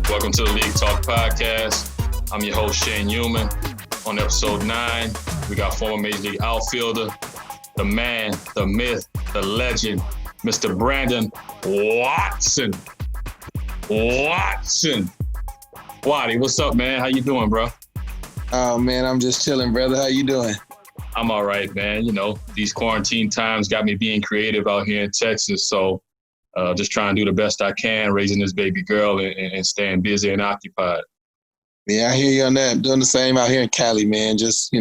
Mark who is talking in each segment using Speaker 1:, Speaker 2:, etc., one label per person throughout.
Speaker 1: Welcome to the League Talk Podcast. I'm your host, Youman. On episode 9, we got former Major League outfielder, the man, the myth, the legend, Mr. Brandon Watson. Watty, what's up, man? How you doing, bro?
Speaker 2: Oh, man, I'm just chilling, brother. How you doing?
Speaker 1: I'm all right, man. You know, these quarantine times got me being creative out here in Texas, so just trying to do the best I can, raising this baby girl and staying busy and occupied.
Speaker 2: Yeah, I hear you on that. I'm doing the same out here in Cali, man. Just,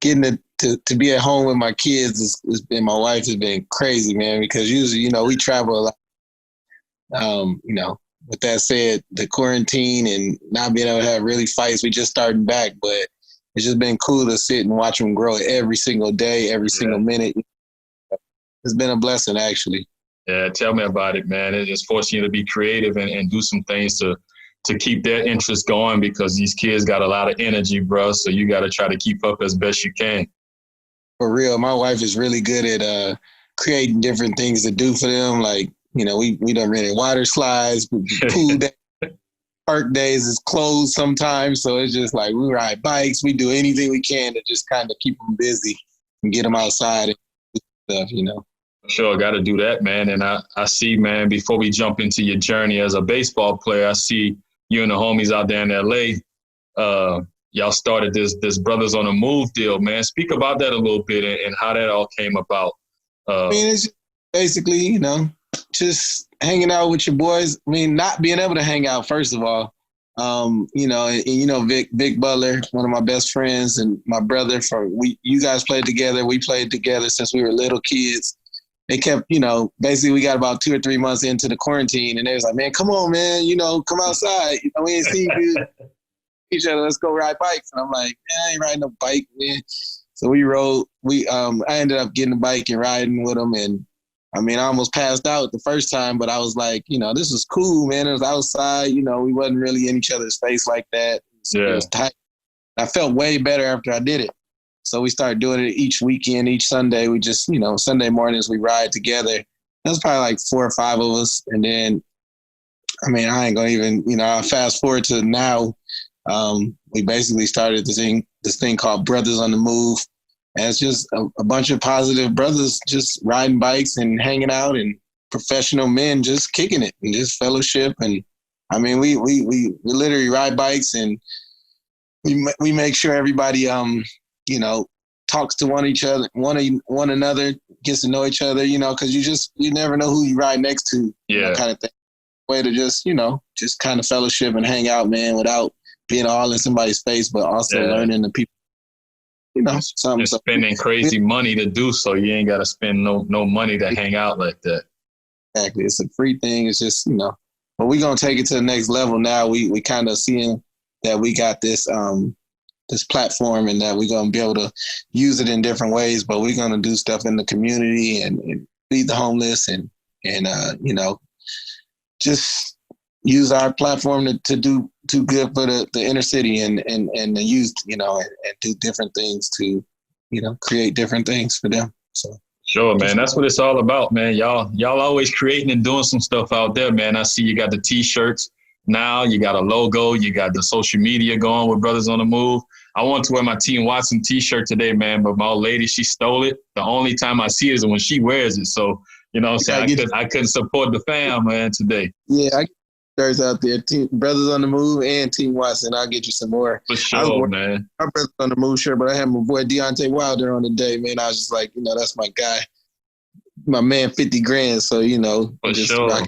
Speaker 2: getting to be at home with my kids and my wife has been crazy, man, because usually, we travel a lot. With that said, the quarantine and not being able to have really fights, we just starting back, but it's just been cool to sit and watch them grow every single day, every single minute. It's been a blessing, actually.
Speaker 1: Yeah, tell me about it, man. It's forcing you to be creative and do some things to keep their interest going because these kids got a lot of energy, bro. So you got to try to keep up as best you can.
Speaker 2: For real, my wife is really good at creating different things to do for them. Like, we done rented water slides, pool day, park days is closed sometimes. So it's just like we ride bikes. We do anything we can to just kind of keep them busy and get them outside and do stuff,
Speaker 1: Sure, got to do that, man. And I see, man, before we jump into your journey as a baseball player, I see you and the homies out there in L.A. Y'all started this Brothers on the Move deal, man. Speak about that a little bit and how that all came about.
Speaker 2: It's basically, just hanging out with your boys. Not being able to hang out, first of all. Vic Butler, one of my best friends, and my brother, you guys played together. We played together since we were little kids. They kept, basically we got about 2 or 3 months into the quarantine and they was like, man, come on, man, come outside. We ain't seen each other. Let's go ride bikes. And I'm like, man, I ain't riding no bike, man. So we rode, I ended up getting a bike and riding with them. And I almost passed out the first time, but I was like, this was cool, man. It was outside, we wasn't really in each other's face like that. It was tight. I felt way better after I did it. So we started doing it each weekend, each Sunday. We just, Sunday mornings we ride together. There's probably like 4 or 5 of us. And then, I ain't going to even, I fast forward to now. We basically started this thing called Brothers on the Move. And it's just a bunch of positive brothers just riding bikes and hanging out and professional men just kicking it and just fellowship. And we literally ride bikes and we make sure everybody, talks to one another, gets to know each other, because you never know who you ride next to, kind of thing. Way to just kind of fellowship and hang out, man, without being all in somebody's face, but also learning the people,
Speaker 1: something. You're spending crazy money to do so. You ain't got to spend no money to hang out like that.
Speaker 2: Exactly. It's a free thing. It's just, but we're going to take it to the next level now. We kind of seeing that we got this platform and that we're going to be able to use it in different ways, but we're going to do stuff in the community and feed the homeless and just use our platform to do good for the inner city and the youth, and do different things to, create different things for them. So.
Speaker 1: Sure, man. That's what it's all about, man. Y'all always creating and doing some stuff out there, man. I see you got the T-shirts now. You got a logo. You got the social media going with Brothers on the Move. I wanted to wear my Team Watson T-shirt today, man, but my old lady, she stole it. The only time I see it is when she wears it. So, I couldn't support the fam, man, today.
Speaker 2: Yeah, I get shirts out there. Brothers on the Move and Team Watson. I'll get you some more.
Speaker 1: For sure, man.
Speaker 2: My Brothers on the Move shirt, but I had my boy Deontay Wilder on the day, man. I was just like, that's my guy. My man, 50 grand. So,
Speaker 1: For
Speaker 2: just
Speaker 1: sure.
Speaker 2: rock.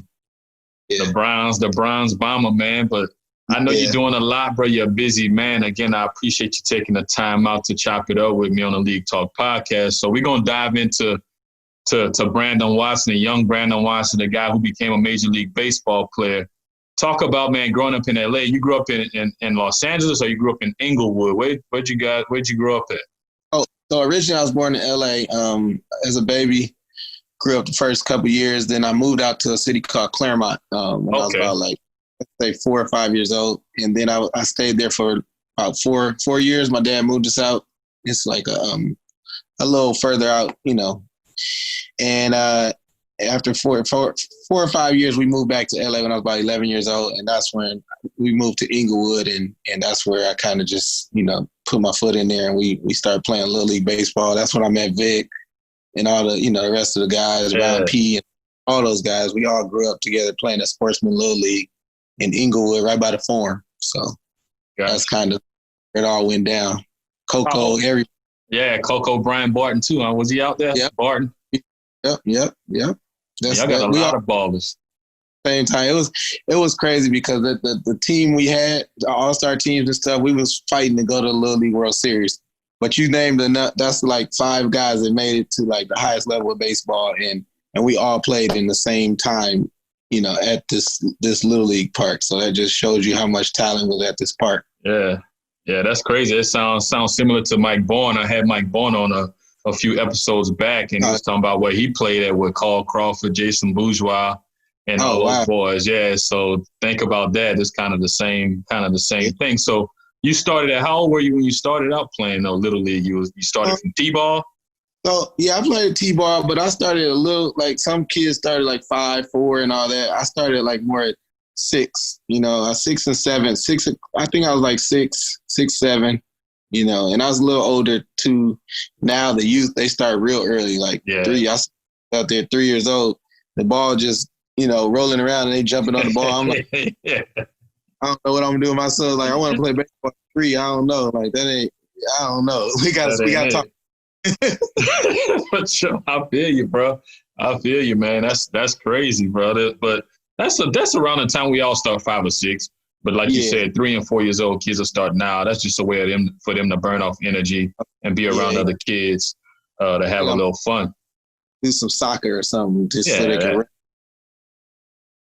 Speaker 2: Yeah.
Speaker 1: The bronze bomber, man. But I know you're doing a lot, bro. You're a busy man. Again, I appreciate you taking the time out to chop it up with me on the League Talk podcast. So we're going to dive into Brandon Watson, the young Brandon Watson, the guy who became a Major League Baseball player. Talk about, man, growing up in L.A. You grew up in Los Angeles, or you grew up in Inglewood? Where'd you grow up at?
Speaker 2: Oh, so originally I was born in L.A. As a baby. Grew up the first couple of years. Then I moved out to a city called Claremont when I was about, like, let's say 4 or 5 years old. And then I stayed there for about four years. My dad moved us out. It's like a little further out, you know. And after four or 5 years, we moved back to LA when I was about 11 years old. And that's when we moved to Inglewood. And that's where I kind of just, you know, put my foot in there, and we started playing Little League Baseball. That's when I met Vic and all the, you know, the rest of the guys, Ron P. and all those guys. We all grew up together playing at Sportsman Little League in Inglewood, right by the Forum. So that's kind of where it all went down. Coco,
Speaker 1: Yeah, Coco, Brian Barton too. Huh? Was he out there?
Speaker 2: Yep.
Speaker 1: Barton.
Speaker 2: Yep.
Speaker 1: I got a lot of ballers.
Speaker 2: Same time, it was crazy because the team we had, the all-star teams and stuff, we was fighting to go to the Little League World Series. But you named that's like 5 guys that made it to like the highest level of baseball, and we all played in the same time, you know, at this Little League park. So that just shows you how much talent was at this park.
Speaker 1: Yeah, that's crazy. It sounds similar to Mike Bourne. I had Mike Bourne on a few episodes back, and he was talking about where he played at with Carl Crawford, Jason Bourgeois, and all those boys. Yeah, so think about that. It's kind of the same thing. So you started at, how old were you when you started out playing Little League? You started from T-ball?
Speaker 2: So, yeah, I played T-ball, but I started a little, like some kids started like 5, 4 and all that. I started like more at 6, you know, 6 and 7. 6, I think I was like 6, 7, you know, and I was a little older too. Now the youth, they start real early, like 3. I was out there 3 years old. The ball just, you know, rolling around and they jumping on the ball. I'm like, I don't know what I'm doing. My son's like, I want to play baseball at 3. I don't know. Like, that ain't, I don't know. We got to talk.
Speaker 1: But sure, I feel you, bro. I feel you, man. That's crazy, brother. But that's around the time we all start 5 or 6. But like you said, 3 and 4 years old kids will start now. That's just a way for them to burn off energy and be around other kids to have a little fun.
Speaker 2: Do some soccer or something just so they can.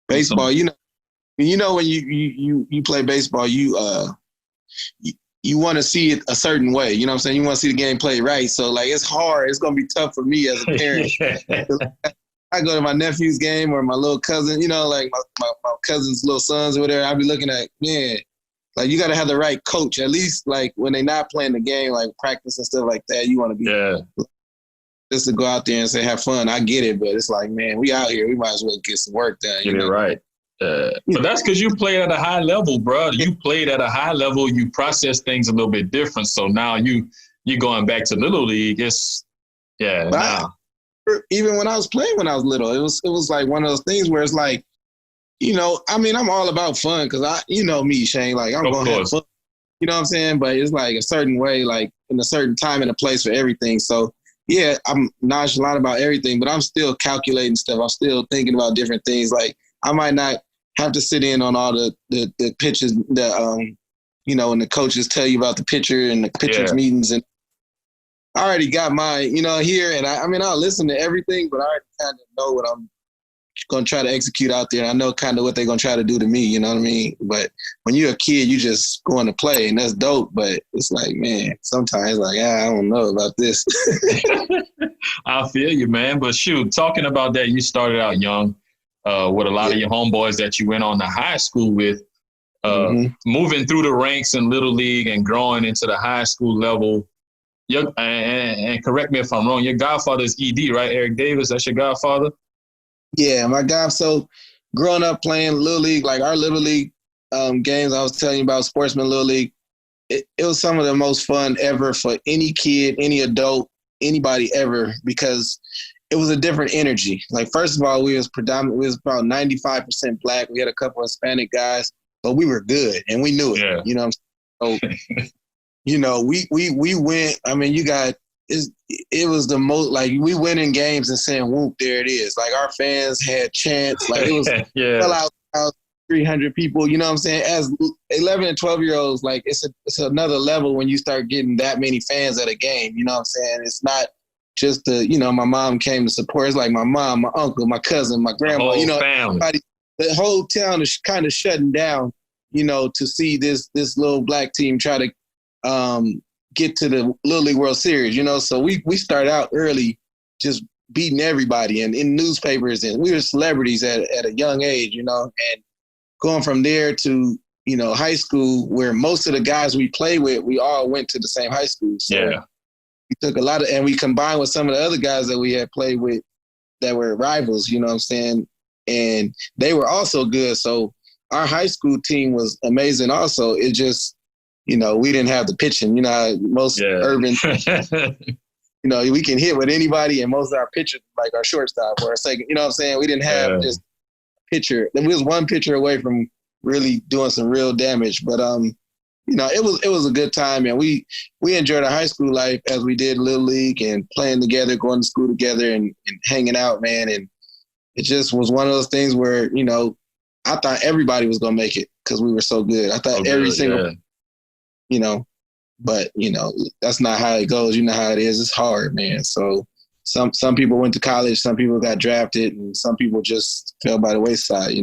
Speaker 2: Baseball, you know when you play baseball, you want to see it a certain way. You know what I'm saying? You want to see the game played right. So, like, it's hard. It's going to be tough for me as a parent. I go to my nephew's game or my little cousin, you know, like my cousin's little sons or whatever. I'll be looking at, man, like, you got to have the right coach. At least, like, when they're not playing the game, like practice and stuff like that, you want to be just to go out there and say, have fun. I get it, but it's like, man, we out here. We might as well get some work done.
Speaker 1: Get it right. But that's because you played at a high level, bro. You played at a high level. You process things a little bit different. So now you're going back to Little League. It's
Speaker 2: even when I was playing when I was little, it was like one of those things where it's like, you know, I mean, I'm all about fun because you know me, Shane. Like, I'm going to have fun. You know what I'm saying? But it's like a certain way, like in a certain time and a place for everything. So yeah, I'm nonchalant about everything, but I'm still calculating stuff. I'm still thinking about different things. Like, I might not have to sit in on all the pitches that, you know, when the coaches tell you about the pitcher and the pitchers meetings. And I already got mine, you know, here. And I mean, I'll listen to everything, but I already kind of know what I'm going to try to execute out there. And I know kind of what they're going to try to do to me, you know what I mean? But when you're a kid, you just going to play, and that's dope. But it's like, man, sometimes like, I don't know about this.
Speaker 1: I feel you, man. But shoot, talking about that, you started out young. With a lot of your homeboys that you went on to high school with, moving through the ranks in Little League and growing into the high school level. And correct me if I'm wrong, your godfather is ED, right? Eric Davis, that's your godfather?
Speaker 2: Yeah, my god. So growing up playing Little League, like our Little League games I was telling you about, Sportsman Little League, it was some of the most fun ever for any kid, any adult, anybody ever, because it was a different energy. Like, first of all, we was about 95% black. We had a couple of Hispanic guys, but we were good and we knew it. Yeah. You know what I'm saying? So, you know, we went, I mean, it was the most, like, we went in games and saying, whoop, there it is. Like, our fans had chants. Like, it was fell out. 300 people, you know what I'm saying? As 11 and 12-year-olds, like it's another level when you start getting that many fans at a game, you know what I'm saying? It's not just my mom came to support. It's like my mom, my uncle, my cousin, my grandma,
Speaker 1: the whole family.
Speaker 2: The whole town is kind of shutting down, to see this little black team try to get to the Little League World Series, So we started out early just beating everybody and in newspapers, and we were celebrities at a young age, and going from there to, high school, where most of the guys we played with, we all went to the same high school. So
Speaker 1: yeah.
Speaker 2: We took a lot and we combined with some of the other guys that we had played with that were rivals, you know what I'm saying? And they were also good. So our high school team was amazing also. It just, we didn't have the pitching. Most urban, we can hit with anybody, and most of our pitchers, like our shortstop or our second, you know what I'm saying? We didn't have just pitcher. There was one pitcher away from really doing some real damage. But it was a good time, and we enjoyed our high school life as we did Little League and playing together, going to school together, and hanging out, man. And it just was one of those things where I thought everybody was gonna make it because we were so good. I thought every single, but that's not how it goes. You know how it is. It's hard, man. So some people went to college, some people got drafted, and some people just fell by the wayside.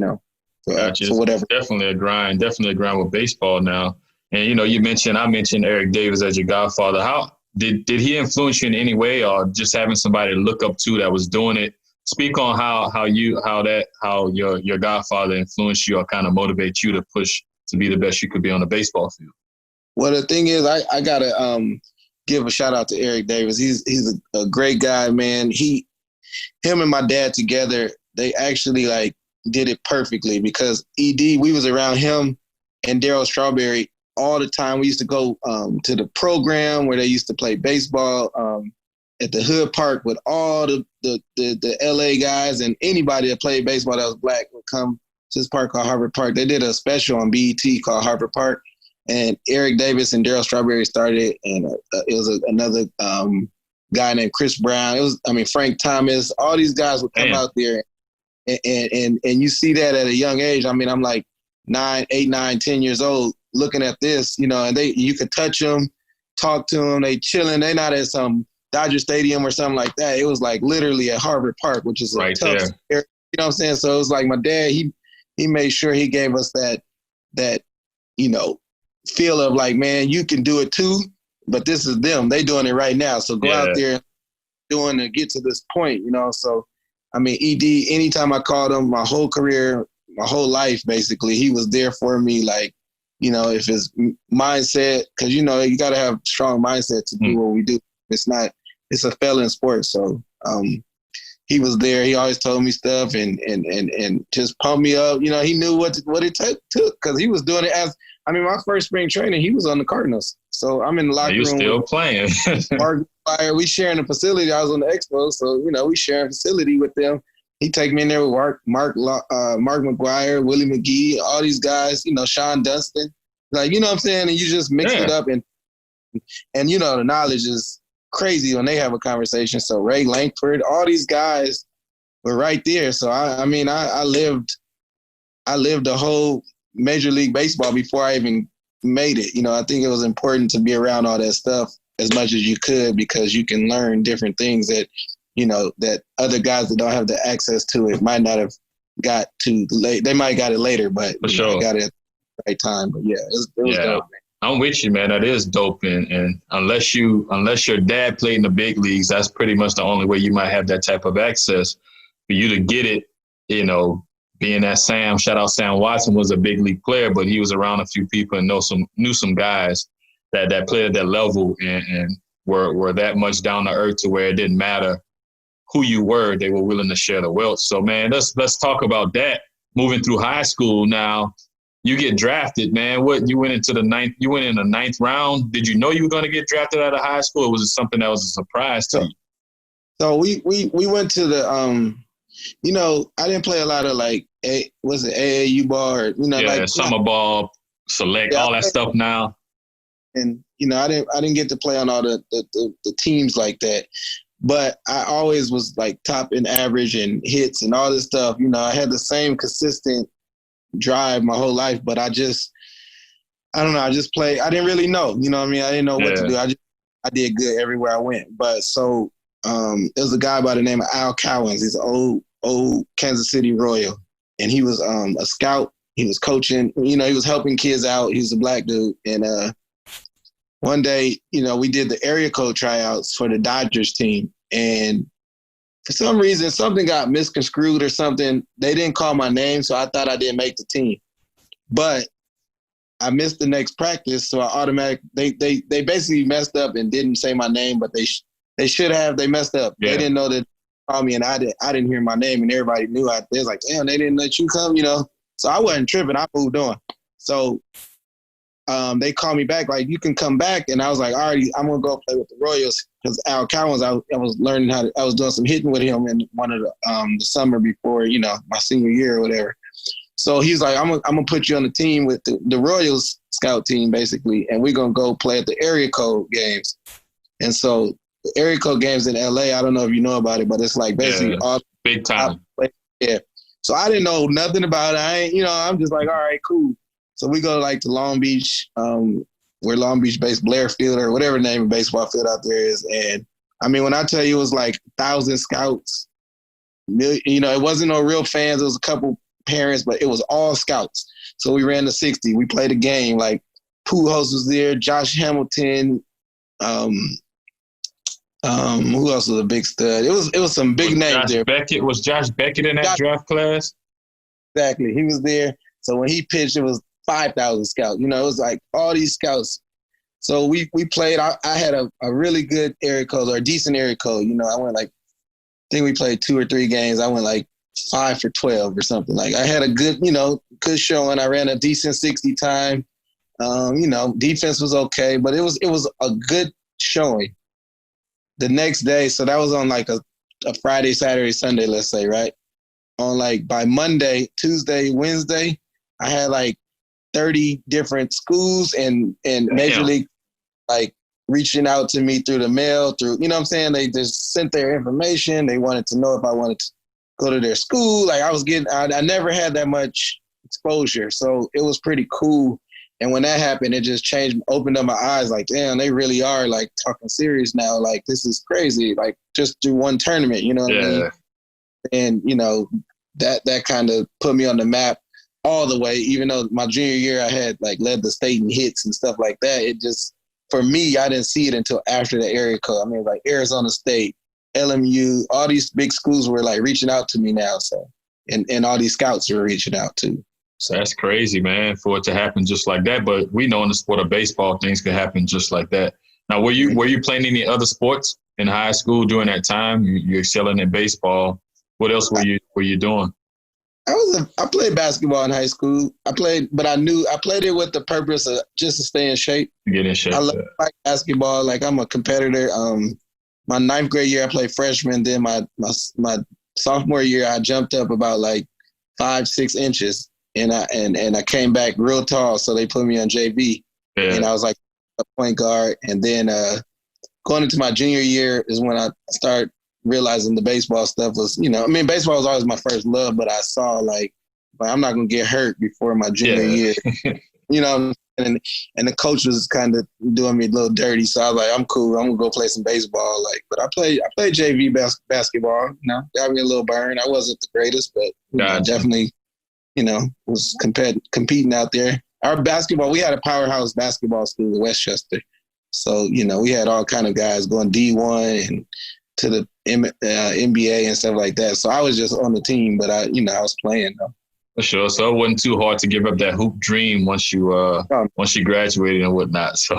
Speaker 2: For whatever.
Speaker 1: Definitely a grind with baseball now. And, I mentioned Eric Davis as your godfather. How did he influence you in any way, or just having somebody to look up to that was doing it? Speak on how your godfather influenced you or kind of motivate you to push to be the best you could be on the baseball field.
Speaker 2: Well, the thing is, I gotta give a shout out to Eric Davis. He's a great guy, man. Him and my dad together, they actually did it perfectly, because ED, we was around him and Darryl Strawberry all the time. We used to go to the program where they used to play baseball at the Hood Park with all the LA guys, and anybody that played baseball that was black would come to this park called Harvard Park. They did a special on BET called Harvard Park, and Eric Davis and Darryl Strawberry started it, and it was another guy named Chris Brown. Frank Thomas. All these guys would come out there, and you see that at a young age. I'm like 8, 9, 10 years old looking at this, and you could touch them, talk to them, they chilling. They not at some Dodger Stadium or something like that. It was literally at Harvard Park, which is
Speaker 1: right
Speaker 2: tough
Speaker 1: there.
Speaker 2: You know what I'm saying? So it was my dad, he made sure he gave us that feel of man, you can do it too, but this is them. They doing it right now. So go out there doing to get to this point, So, ED, anytime I called him my whole career, my whole life, basically, he was there for me. If his mindset, because, you got to have strong mindset to do what we do. It's a failing sport. So he was there. He always told me stuff and just pumped me up. He knew what it took because he was doing it my first spring training, he was on the Cardinals. So I'm in the locker room.
Speaker 1: You still playing.
Speaker 2: Mark McGuire. We sharing a facility. I was on the Expo. So, we sharing a facility with them. He take me in there with Mark McGuire, Willie McGee, all these guys, Sean Dunston. You know what I'm saying? And you just mix it up. And the knowledge is crazy when they have a conversation. So Ray Langford, all these guys were right there. So, I lived the whole Major League Baseball before I even made it. I think it was important to be around all that stuff as much as you could, because you can learn different things that that other guys that don't have the access to it might not have got to late. They might have got it later, but
Speaker 1: for sure,
Speaker 2: got it at the right time. But it was dope, man.
Speaker 1: I'm with you, man. That is dope. And unless your dad played in the big leagues, that's pretty much the only way you might have that type of access. For you to get it, being that shout out Sam Watson was a big league player, but he was around a few people and knew some guys that played at that level and were that much down to earth to where it didn't matter who you were, they were willing to share the wealth. So, man, let's talk about that. Moving through high school now, you get drafted, man. You went in the ninth round. Did you know you were going to get drafted out of high school, or was it something that was a surprise to you?
Speaker 2: So we went to the I didn't play a lot of AAU ball or
Speaker 1: summer ball, select, all that stuff now.
Speaker 2: And I didn't get to play on all the teams like that. But I always was top in average and hits and all this stuff. I had the same consistent, drive my whole life, but I don't know. I just played. I didn't really know. You know what I mean? I didn't know what to do. I did good everywhere I went. But so it was a guy by the name of Al Cowens. He's an old Kansas City Royal. And he was a scout. He was coaching. You know, he was helping kids out. He was a black dude. And one day, you know, we did the area code tryouts for the Dodgers team. And for some reason, something got misconstrued or something. They didn't call my name, so I thought I didn't make the team. But I missed the next practice, so I they basically messed up and didn't say my name, but they should have. They messed up. Yeah. They didn't know that they called me, and I didn't hear my name, and everybody knew. They was like, damn, they didn't let you come, you know. So I wasn't tripping. I moved on. So they called me back, like, you can come back, and I was like, all right, I'm gonna go play with the Royals because Al Cowens, I was learning I was doing some hitting with him in one of the summer before, you know, my senior year or whatever. So he's like, I'm gonna put you on the team with the Royals scout team, basically, and we're gonna go play at the area code games. And so the area code games in LA, I don't know if you know about it, but it's like basically all
Speaker 1: big time.
Speaker 2: Yeah. So I didn't know nothing about it. I'm just like, all right, cool. So we go like to Long Beach, where Long Beach based Blair Field or whatever the name of baseball field out there is. And I mean, when I tell you it was like 1,000 scouts, you know, it wasn't no real fans. It was a couple parents, but it was all scouts. So we ran the 60. We played a game. Like Pujols was there, Josh Hamilton. Who else was a big stud? It was some big names there.
Speaker 1: Was Josh Beckett in that draft class?
Speaker 2: Exactly. He was there. So when he pitched, it was 5,000 scouts. You know, it was like all these scouts. So we played. I had a really good area code or a decent area code. You know, I went like, I think we played 2 or 3 games. I went like 5 for 12 or something. Like I had a good showing. I ran a decent 60 time. You know, defense was okay, but it was a good showing. The next day, so that was on like a Friday, Saturday, Sunday, let's say, right? On like by Monday, Tuesday, Wednesday, I had like 30 different schools and Major League like reaching out to me through the mail, through, you know what I'm saying? They just sent their information. They wanted to know if I wanted to go to their school. Like I never had that much exposure. So it was pretty cool. And when that happened, it just opened up my eyes like, damn, they really are like talking serious now. Like, this is crazy. Like just through one tournament, you know what I mean? And, you know, that kind of put me on the map all the way, even though my junior year I had like led the state in hits and stuff like that. It just, for me, I didn't see it until after the area code. I mean, like Arizona State, LMU, all these big schools were like reaching out to me now. So, and all these scouts were reaching out too.
Speaker 1: So that's crazy, man, for it to happen just like that. But we know in the sport of baseball, things can happen just like that. Now, were you playing any other sports in high school during that time? You're excelling in baseball. What else were you doing?
Speaker 2: I played basketball in high school. I played it with the purpose of just to stay in shape.
Speaker 1: Get in shape.
Speaker 2: I like basketball. Like I'm a competitor. My 9th grade year, I played freshman. Then my sophomore year, I jumped up about like 5-6 inches. And I came back real tall, so they put me on JV. Yeah. And I was like a point guard. And then going into my junior year is when I started realizing the baseball stuff was, you know, I mean, baseball was always my first love, but I saw like I'm not going to get hurt before my junior year. You know, and the coach was kind of doing me a little dirty. So I was like, I'm cool. I'm going to go play some baseball. Like, but I played JV basketball. You know, got me a little burn. I wasn't the greatest, but definitely, you know, was competing out there. Our basketball, we had a powerhouse basketball school in Westchester. So, you know, we had all kind of guys going D1 and to the NBA and stuff like that. So I was just on the team, but I was playing though.
Speaker 1: For sure. So it wasn't too hard to give up that hoop dream once you graduated and whatnot. So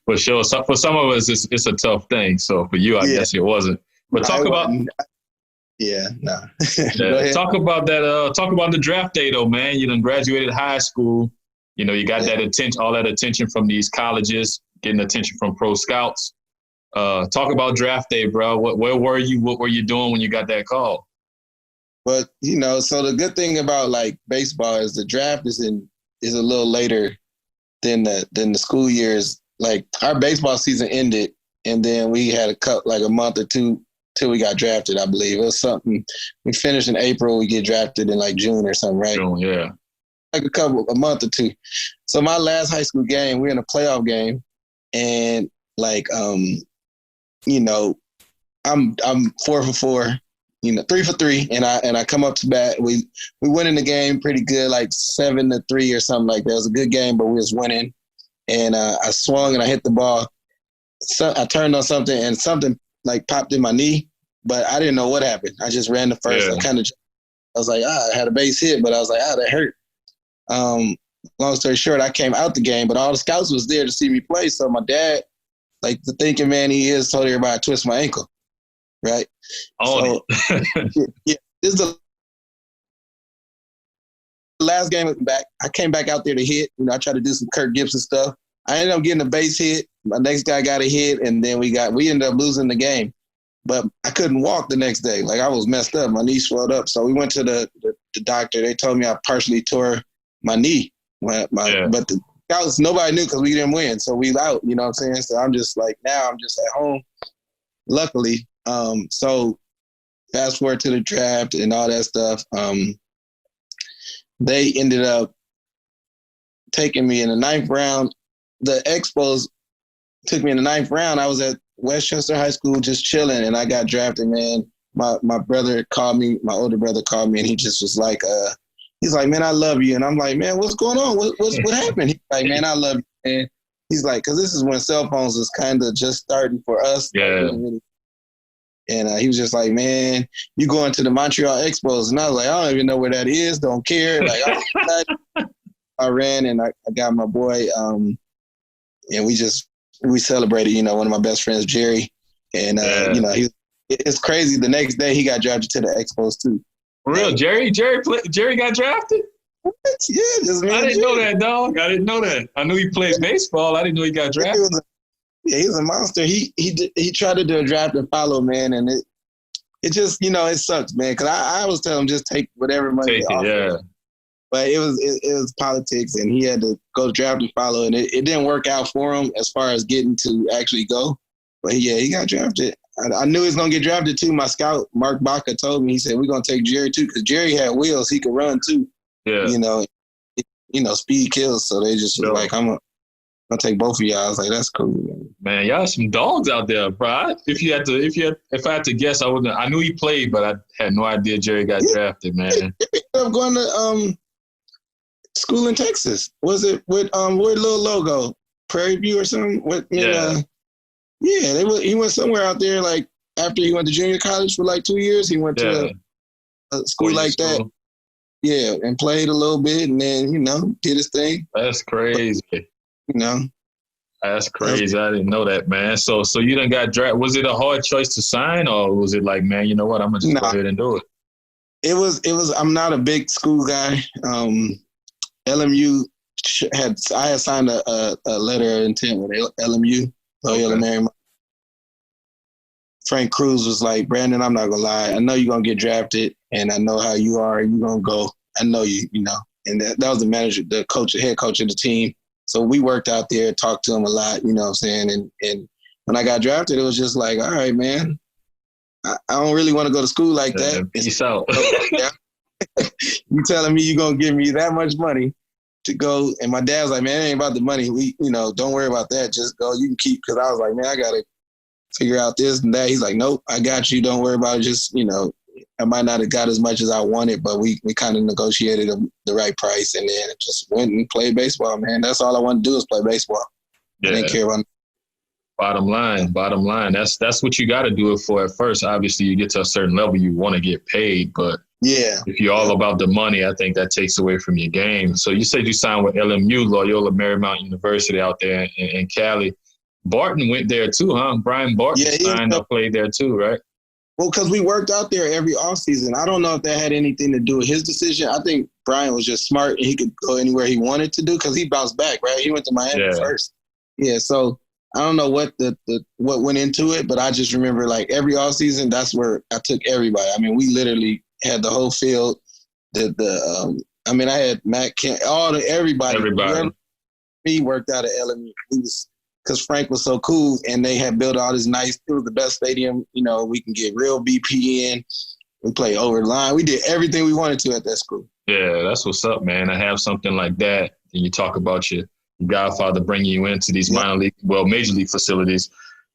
Speaker 1: for sure. So for some of us, it's a tough thing. So for you, I guess it wasn't. But talk about talk about that. Talk about the draft day, though, man. You done graduated high school. You know, you got that attention, all that attention from these colleges, getting attention from pro scouts. Talk about draft day, bro. Where were you? What were you doing when you got that call?
Speaker 2: But you know, so the good thing about like baseball is the draft is a little later than the school years. Like our baseball season ended, and then we had a month or two till we got drafted, I believe. It was something, we finished in April, we get drafted in like June or something, right?
Speaker 1: June, yeah.
Speaker 2: like a month or two. So my last high school game, we're in a playoff game, and like you know, I'm 4 for 4, 3 for 3, and I come up to bat. We went in the game pretty good, like 7-3 or something like that. It was a good game, but we was winning. And I swung and I hit the ball. So I turned on something and something like popped in my knee, but I didn't know what happened. I just ran the first.
Speaker 1: Yeah.
Speaker 2: I was like, I had a base hit, but I was like, that hurt. Long story short, I came out the game, but all the scouts was there to see me play. So my dad, like the thinking man he is, told everybody I twist my ankle. Right.
Speaker 1: Oh,
Speaker 2: so, yeah. This is the last game back. I came back out there to hit. I tried to do some Kirk Gibson stuff. I ended up getting a base hit. My next guy got a hit, and then we ended up losing the game. But I couldn't walk the next day. Like I was messed up. My knee swelled up. So we went to the doctor. They told me I partially tore my knee. But the scouts, nobody knew because we didn't win. So we out. You know what I'm saying? So I'm just like, now I'm just at home. Luckily. So fast forward to the draft and all that stuff. They ended up taking me in the 9th round. The Expos took me in the 9th round. I was at Westchester High School just chilling, and I got drafted, man. My brother called me, my older brother called me, and he just was like, he's like, man, I love you. And I'm like, man, what's going on? What happened? He's like, man, I love you. And he's like, because this is when cell phones was kind of just starting for us.
Speaker 1: Yeah.
Speaker 2: And he was just like, man, you going to the Montreal Expos. And I was like, I don't even know where that is. Don't care. Like, I ran and I got my boy. And we celebrated, one of my best friends, Jerry. And, it's crazy. The next day he got drafted to the Expos too.
Speaker 1: For real? Jerry got drafted?
Speaker 2: What? Yeah, just me.
Speaker 1: I didn't know that, dog. I didn't know that. I knew he played baseball. I didn't know he got drafted.
Speaker 2: He was a monster. He tried to do a draft and follow, man, and it just it sucks, man. Because I was telling him just take whatever money they offer. Yeah. But it was politics, and he had to go draft and follow, and it didn't work out for him as far as getting to actually go. But yeah, he got drafted. I knew he was gonna get drafted too. My scout Mark Baca told me, he said we're gonna take Jerry too, because Jerry had wheels, he could run too. Yeah. Speed kills, so they just was like, I'm gonna take both of y'all. I was like, that's cool,
Speaker 1: man. Y'all some dogs out there, bro. If I had to guess, I wouldn't. I knew he played, but I had no idea Jerry got drafted, man.
Speaker 2: I'm going to school in Texas. Was it with what little logo? Prairie View or something? He went somewhere out there. Like after he went to junior college for like 2 years, he went to a school like that. Yeah, and played a little bit, and then did his thing.
Speaker 1: That's crazy. That's crazy. I didn't know that, man. So you done got drafted. Was it a hard choice to sign, or was it like, man, you know what? I'm gonna just go ahead and do it.
Speaker 2: It was. I'm not a big school guy. LMU I had signed a letter of intent with LMU. Loyola Marymount. Frank Cruz was like, Brandon, I'm not gonna lie. I know you're gonna get drafted, and I know how you are. You're gonna go. I know you. And that was the manager, the head coach of the team. So we worked out there, talked to him a lot, you know what I'm saying? And when I got drafted, it was just like, all right, man, I don't really want to go to school like that.
Speaker 1: Peace out.
Speaker 2: You telling me you're going to give me that much money to go? And my dad was like, man, it ain't about the money. We, don't worry about that. Just go. You can keep. Because I was like, man, I got to figure out this and that. He's like, nope, I got you. Don't worry about it. Just, I might not have got as much as I wanted, but we kind of negotiated the right price, and then just went and played baseball, man. That's all I wanted to do is play baseball. Yeah. I didn't care about.
Speaker 1: Bottom line. That's what you got to do it for at first. Obviously, you get to a certain level, you want to get paid, but if you're all about the money, I think that takes away from your game. So you said you signed with LMU, Loyola Marymount University out there in Cali. Barton went there too, huh? Brian Barton signed up, played there too, right?
Speaker 2: Well, because we worked out there every offseason. I don't know if that had anything to do with his decision. I think Brian was just smart and he could go anywhere he wanted to do because he bounced back, right? He went to Miami first. Yeah, so I don't know what what went into it, but I just remember like every offseason, that's where I took everybody. I mean, we literally had the whole field. I had Matt Kent, everybody. He worked out at LMU. Because Frank was so cool, and they had built all this nice. It was the best stadium. We can get real BP in. We played over the line. We did everything we wanted to at that school.
Speaker 1: Yeah, that's what's up, man. I have something like that. And you talk about your godfather bringing you into these minor league, major league facilities.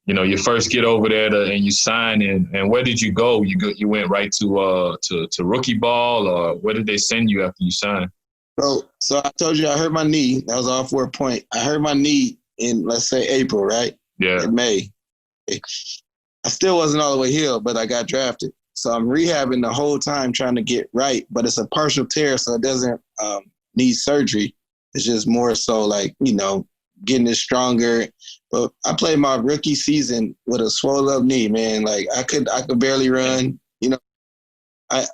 Speaker 1: You know, you first get over there and you sign in. And where did you go? You went right to rookie ball, or where did they send you after you signed?
Speaker 2: So I told you I hurt my knee. That was all for a point. I hurt my knee in, let's say, April, right?
Speaker 1: Yeah.
Speaker 2: In May. I still wasn't all the way healed, but I got drafted. So I'm rehabbing the whole time trying to get right, but it's a partial tear, so it doesn't need surgery. It's just more so like, you know, getting it stronger. But I played my rookie season with a swollen up knee, man. Like I could barely run. You know, I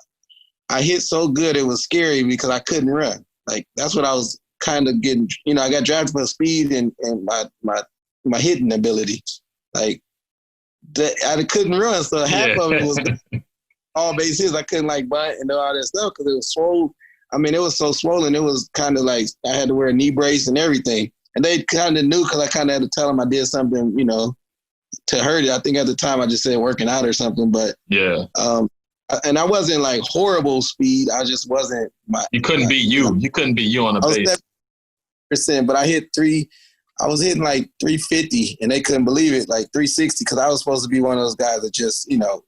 Speaker 2: hit so good it was scary because I couldn't run. Like that's what I was kind of getting. You know, I got drafted for speed and my hitting ability. Like I couldn't run, so half of it was all base hits. I couldn't like bunt and do all that stuff because it was swollen. I mean, it was so swollen. It was kind of like I had to wear a knee brace and everything. And they kind of knew because I kind of had to tell them I did something, you know, to hurt it. I think at the time I just said working out or something. But
Speaker 1: yeah.
Speaker 2: And I wasn't like horrible speed. I just wasn't
Speaker 1: You couldn't be you. You couldn't be you on the base.
Speaker 2: But I hit I was hitting like 350 and they couldn't believe it, like 360, because I was supposed to be one of those guys that just, you know,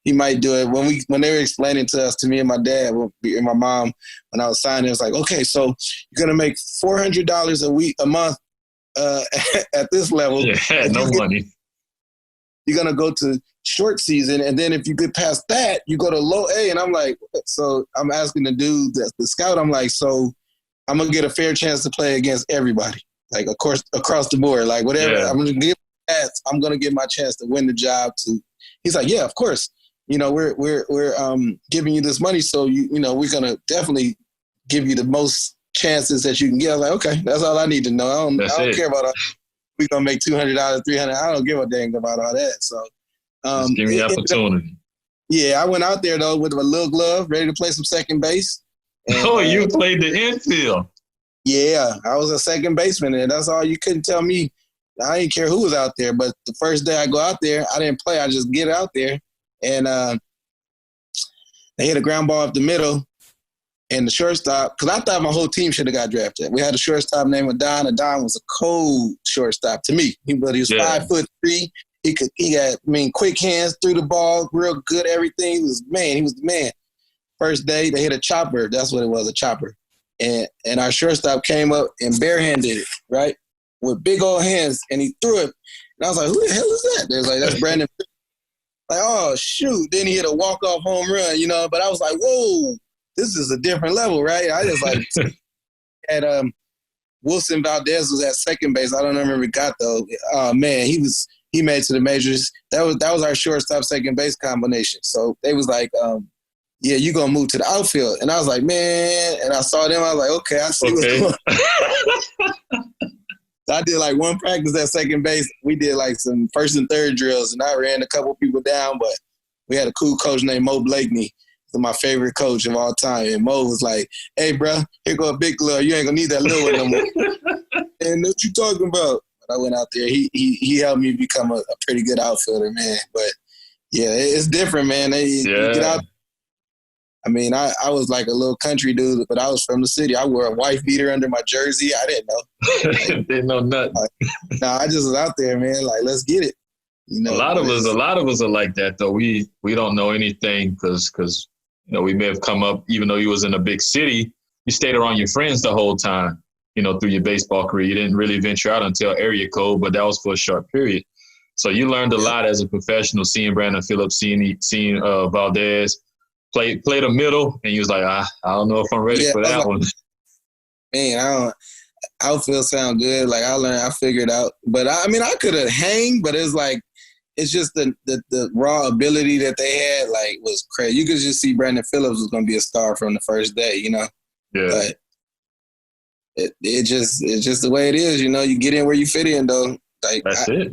Speaker 2: he might do it. When they were explaining to me and my dad and my mom, when I was signing, it was like, okay, so you're gonna make $400 a month at this level.
Speaker 1: Yeah, no money.
Speaker 2: You're gonna go to short season, and then if you get past that, you go to low A. And I'm like, so I'm asking the dude, the scout, I'm like, so I'm gonna get a fair chance to play against everybody, like of course across the board, like whatever. Yeah. I'm gonna get my chance to win the job. He's like, yeah, of course. You know, we're giving you this money, so you know we're gonna definitely give you the most chances that you can get. I was like, okay, that's all I need to know. I don't care about all. We're gonna make $200, $300. I don't give a dang about all that. So,
Speaker 1: just give me the opportunity.
Speaker 2: Yeah, I went out there though with a little glove, ready to play some second base. And,
Speaker 1: you played the infield.
Speaker 2: Yeah, I was a second baseman, and that's all. You couldn't tell me. I didn't care who was out there, but the first day I go out there, I didn't play. I just get out there. And they hit a ground ball up the middle, and the shortstop, because I thought my whole team should have got drafted. We had a shortstop named Adon. Adon was a cold shortstop to me. He was 5'3". He had quick hands, threw the ball real good, everything. He was the man. First day, they hit a chopper. That's what it was, a chopper. And our shortstop came up and barehanded it, right, with big old hands, and he threw it. And I was like, who the hell is that? They was like, that's Brandon. Like, oh, shoot. Then he hit a walk-off home run, you know. But I was like, whoa, this is a different level, right? I just like had Wilson Valdez was at second base. I don't remember got though. Oh man, he made it to the majors. That was our shortstop second base combination. So they was like, yeah, you gonna move to the outfield. And I was like, man, and I saw them, I was like, okay, I see what's going on. So I did like one practice at second base. We did like some first and third drills, and I ran a couple people down, but we had a cool coach named Mo Blakeney. He's my favorite coach of all time. And Mo was like, hey, bro, here go a big glove. You ain't going to need that little one no more. And what you talking about? But I went out there. He helped me become a pretty good outfielder, man. But, yeah, it's different, man. You get out. I mean, I was like a little country dude, but I was from the city. I wore a wife beater under my jersey. I didn't know.
Speaker 1: Didn't know nothing.
Speaker 2: I just was out there, man. Like, let's get it. You know,
Speaker 1: a lot of us are like that, though. We don't know anything because you know, we may have come up, even though you was in a big city, you stayed around your friends the whole time, you know, through your baseball career. You didn't really venture out until area code, but that was for a short period. So you learned a lot as a professional, seeing Brandon Phillips, seeing Valdez. Play the middle, and he was like, I don't know if I'm ready for that one.
Speaker 2: Man, outfield sound good. Like I figured out. But I mean, I could have hang, but it's like, it's just the raw ability that they had, like, was crazy. You could just see Brandon Phillips was going to be a star from the first day, you know?
Speaker 1: Yeah.
Speaker 2: But it's just the way it is, you know? You get in where you fit in, though. Like,
Speaker 1: that's it.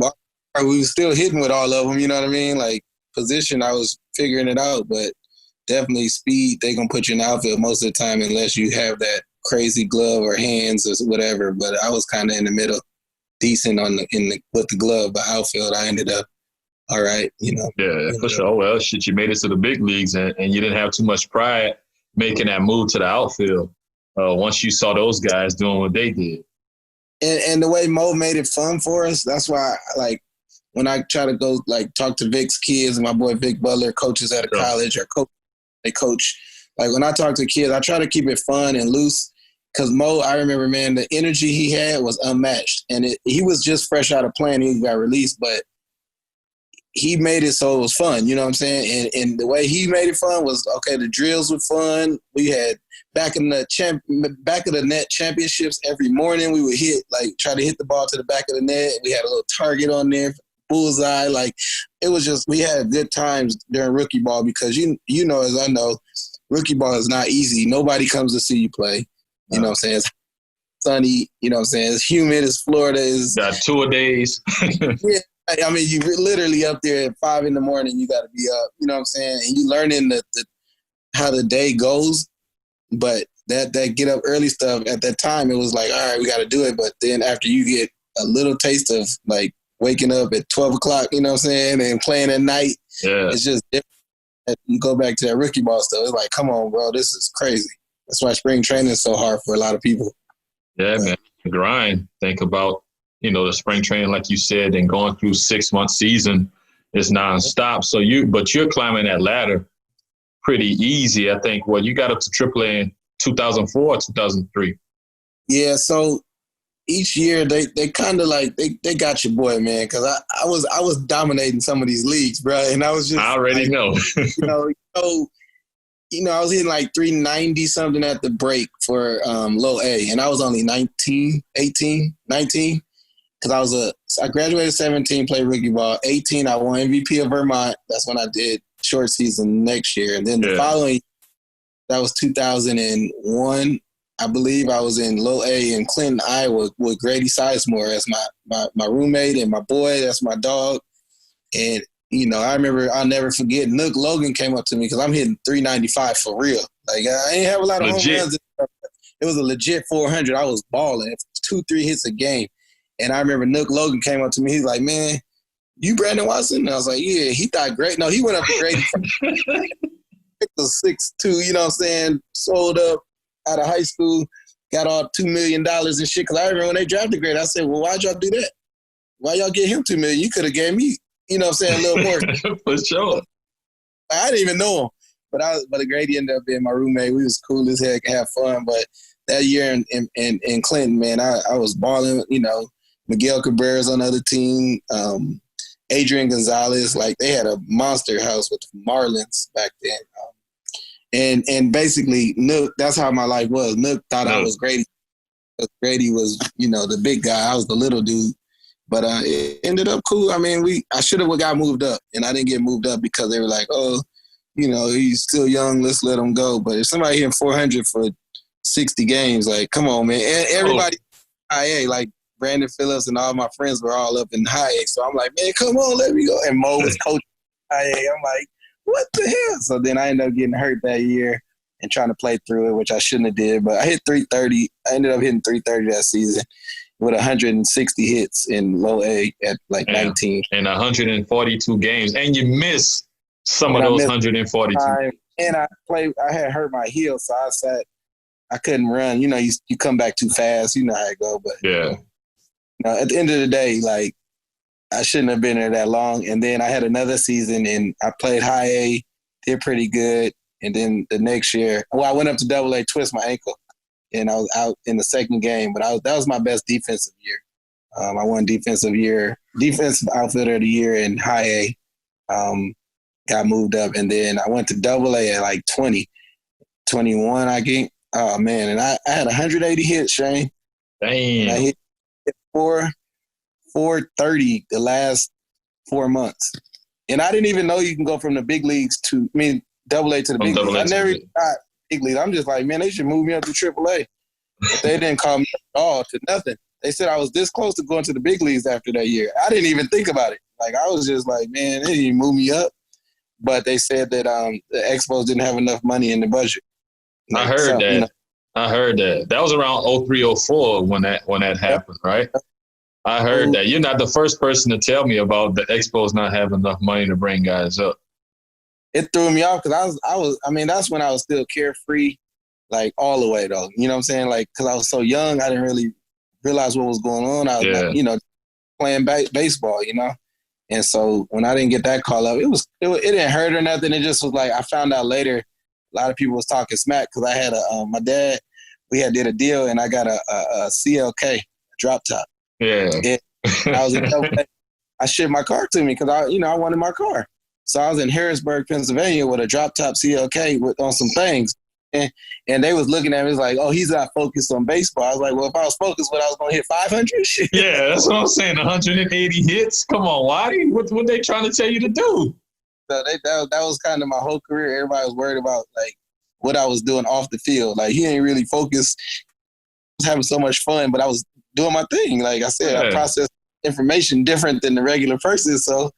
Speaker 2: We were still hitting with all of them, you know what I mean? Like, position, I was figuring it out, but definitely speed, they going to put you in the outfield most of the time unless you have that crazy glove or hands or whatever. But I was kind of in the middle, decent with the glove, but outfield, I ended up all right, you know.
Speaker 1: Yeah, for sure. Well, shit, you made it to the big leagues and you didn't have too much pride making that move to the outfield once you saw those guys doing what they did.
Speaker 2: And the way Mo made it fun for us, that's why, like, when I try to go, like, talk to Vic's kids, and my boy Vic Butler coaches at a college or they coach. Like, when I talk to kids, I try to keep it fun and loose because Mo, I remember, man, the energy he had was unmatched. And he was just fresh out of playing. He got released, but he made it so it was fun. You know what I'm saying? And the way he made it fun was, okay, the drills were fun. We had back of the net championships every morning. We would try to hit the ball to the back of the net. We had a little target on there, bullseye. Like, it was just, we had good times during rookie ball because you know, as I know, rookie ball is not easy. Nobody comes to see you play. You know what I'm saying? It's sunny. You know what I'm saying? It's humid. It's Florida.
Speaker 1: Got 2 days.
Speaker 2: Yeah. I mean, you literally up there at 5 a.m. You got to be up. You know what I'm saying? And you learning how the day goes. But that get up early stuff, at that time, it was like, all right, we got to do it. But then after you get a little taste of, like, waking up at 12 o'clock, you know what I'm saying, and playing at night, it's just different. You go back to that rookie ball stuff. It's like, come on, bro, this is crazy. That's why spring training is so hard for a lot of people.
Speaker 1: Yeah, man. Grind. Think about, the spring training, like you said, and going through 6-month season is nonstop. So you're climbing that ladder pretty easy. I think, you got up to AAA in 2004 or 2003? Yeah,
Speaker 2: so each year they kind of like, they got your boy, man, because I was dominating some of these leagues, bro, and I was just,
Speaker 1: I already know.
Speaker 2: I was hitting like 390 something at the break for low A, and I was only 19, because I graduated 17, played rookie ball. 18, I won MVP of Vermont. That's when I did short season next year. And then the following, that was 2001, I believe. I was in low A in Clinton, Iowa with Grady Sizemore as my roommate and my boy. That's my dog. And, I remember, I'll never forget, Nook Logan came up to me because I'm hitting 395 for real. Like, I ain't have a lot of home runs. It was a legit 400. I was balling. 2-3 hits a game. And I remember Nook Logan came up to me. He's like, man, you Brandon Watson? And I was like, yeah. He thought great. No, he went up to Grady. He was 6'2", you know what I'm saying? Sold up out of high school, got all $2 million and shit. Because I remember when they drafted Grady, I said, well, why'd y'all do that? Why y'all get him $2 million? You could have gave me, you know what I'm saying, a little more.
Speaker 1: For sure.
Speaker 2: I didn't even know him. But Grady ended up being my roommate. We was cool as heck, have fun. But that year in Clinton, man, I was balling, Miguel Cabrera's on the other team, Adrian Gonzalez, like they had a monster house with the Marlins back then. And basically, Nook, that's how my life was. Nook thought I was Grady. Grady was, the big guy. I was the little dude. But it ended up cool. I mean, I should have got moved up, and I didn't get moved up because they were like, oh, he's still young, let's let him go. But if somebody hitting 400 for 60 games, like, come on, man. And everybody, IA, like, Brandon Phillips and all my friends were all up in high A. So I'm like, man, come on, let me go. And Mo was coaching high A. I'm like, what the hell? So then I ended up getting hurt that year and trying to play through it, which I shouldn't have did. But I hit 330. I ended up hitting 330 that season with 160 hits in low A at like 19.
Speaker 1: And 142 games. And you missed some of those 142.
Speaker 2: And I had hurt my heel, so I couldn't run. You come back too fast. You know how it go. But
Speaker 1: yeah.
Speaker 2: At the end of the day, like, I shouldn't have been there that long. And then I had another season, and I played high A, did pretty good. And then the next year, I went up to double A, twist my ankle, and I was out in the second game. But that was my best defensive year. I won defensive outfielder of the year in high A. Got moved up, and then I went to double A at like 21, I think. Oh, man, and I had 180 hits, Shane.
Speaker 1: Damn.
Speaker 2: I hit 430 the last 4 months. And I didn't even know you can go from the big leagues double A to the big leagues. I never got big leagues. I'm just like, man, they should move me up to AAA. But they didn't call me at all to nothing. They said I was this close to going to the big leagues after that year. I didn't even think about it. Like, I was just like, man, they didn't move me up. But they said that the Expos didn't have enough money in the budget.
Speaker 1: Like, I heard that. I heard that. That was around 03, 04 when that happened, right? I heard that. You're not the first person to tell me about the Expos not having enough money to bring guys up.
Speaker 2: It threw me off because that's when I was still carefree, like all the way though. You know what I'm saying? Like, because I was so young, I didn't really realize what was going on. I was, playing baseball, And so when I didn't get that call up, it didn't hurt or nothing. It just was like, I found out later, a lot of people was talking smack because I had my dad, we had did a deal and I got a CLK, a drop top.
Speaker 1: Yeah.
Speaker 2: I was in double-A. I shipped my car to me because I wanted my car. So I was in Harrisburg, Pennsylvania with a drop top CLK on some things. And they was looking at me, like, oh, he's not focused on baseball. I was like, well, if I was focused, I was going to hit 500?
Speaker 1: Yeah, that's what I'm saying, 180 hits? Come on, Watty. What they trying to tell you to do?
Speaker 2: So that was kind of my whole career. Everybody was worried about, like, what I was doing off the field. Like, he ain't really focused. I was having so much fun, but I was doing my thing. Like I said, I processed information different than the regular person, so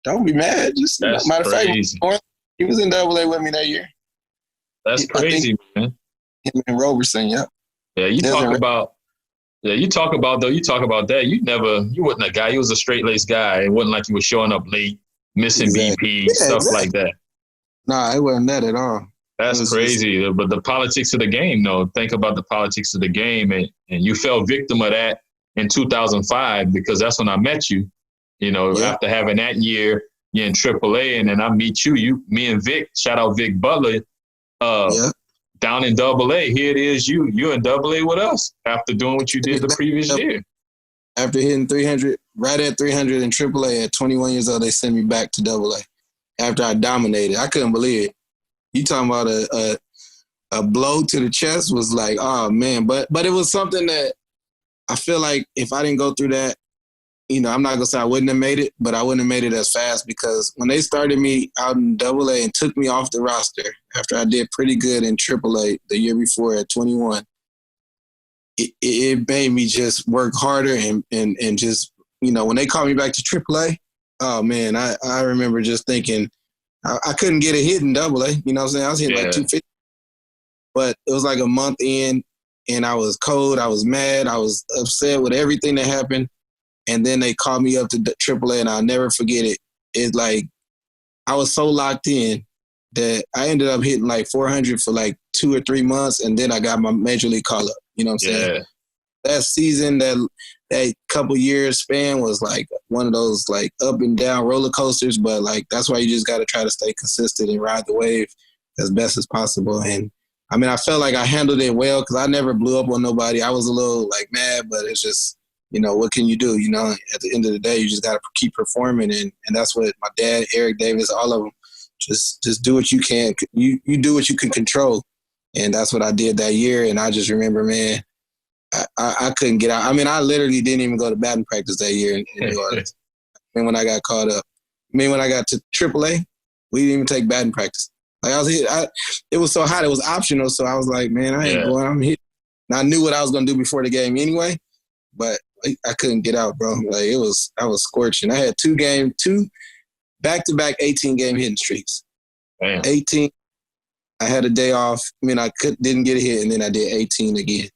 Speaker 2: don't be mad. Just
Speaker 1: that's
Speaker 2: matter of
Speaker 1: crazy.
Speaker 2: Fact, he was in Double-A with me that year.
Speaker 1: That's crazy, man.
Speaker 2: Him and Roberson, yeah.
Speaker 1: Yeah, you talk about that. You wasn't a guy. You was a straight-laced guy. It wasn't like you were showing up late, missing BP, stuff like that.
Speaker 2: Nah, it wasn't that at all.
Speaker 1: That's crazy. But the politics of the game, though. Think about the politics of the game, and you fell victim of that in 2005 because that's when I met you. After having that year, you're in AAA, and then I meet you. Me and Vic, shout out Vic Butler, down in AA. Here it is, you're in AA with us after doing what you did the previous year.
Speaker 2: After hitting 300, right at 300 in AAA at 21 years old, they sent me back to AA. After I dominated, I couldn't believe it. You talking about a blow to the chest was like, oh man, but it was something that I feel like if I didn't go through that, I'm not gonna say I wouldn't have made it, but I wouldn't have made it as fast because when they started me out in AA and took me off the roster after I did pretty good in AAA the year before at 21, it made me just work harder and just, when they called me back to AAA, oh man, I remember just thinking I couldn't get a hit in AA. You know what I'm saying? I was hitting like 250, but it was like a month in and I was cold. I was mad. I was upset with everything that happened. And then they called me up to AAA, and I'll never forget it. It's like I was so locked in that I ended up hitting like 400 for like 2 or 3 months, and then I got my major league call up. You know what I'm saying? That season, that couple years span was like one of those like up and down roller coasters, but like that's why you just got to try to stay consistent and ride the wave as best as possible. And I mean, I felt like I handled it well because I never blew up on nobody. I was a little like mad, but it's just, what can you do? At the end of the day, you just got to keep performing. And that's what my dad, Eric Davis, all of them, just do what you can. You do what you can control. And that's what I did that year. And I just remember, man, I couldn't get out. I mean, I literally didn't even go to batting practice that year in New Orleans. I mean, when I got caught up. I mean, when I got to AAA, we didn't even take batting practice. Like it was so hot, it was optional. So I was like, man, I ain't going. I'm here. And I knew what I was going to do before the game anyway. But I couldn't get out, bro. Like I was scorching. I had two back-to-back 18-game hitting streaks.
Speaker 1: Damn.
Speaker 2: 18. I had a day off. I mean, didn't get a hit, and then I did 18 again.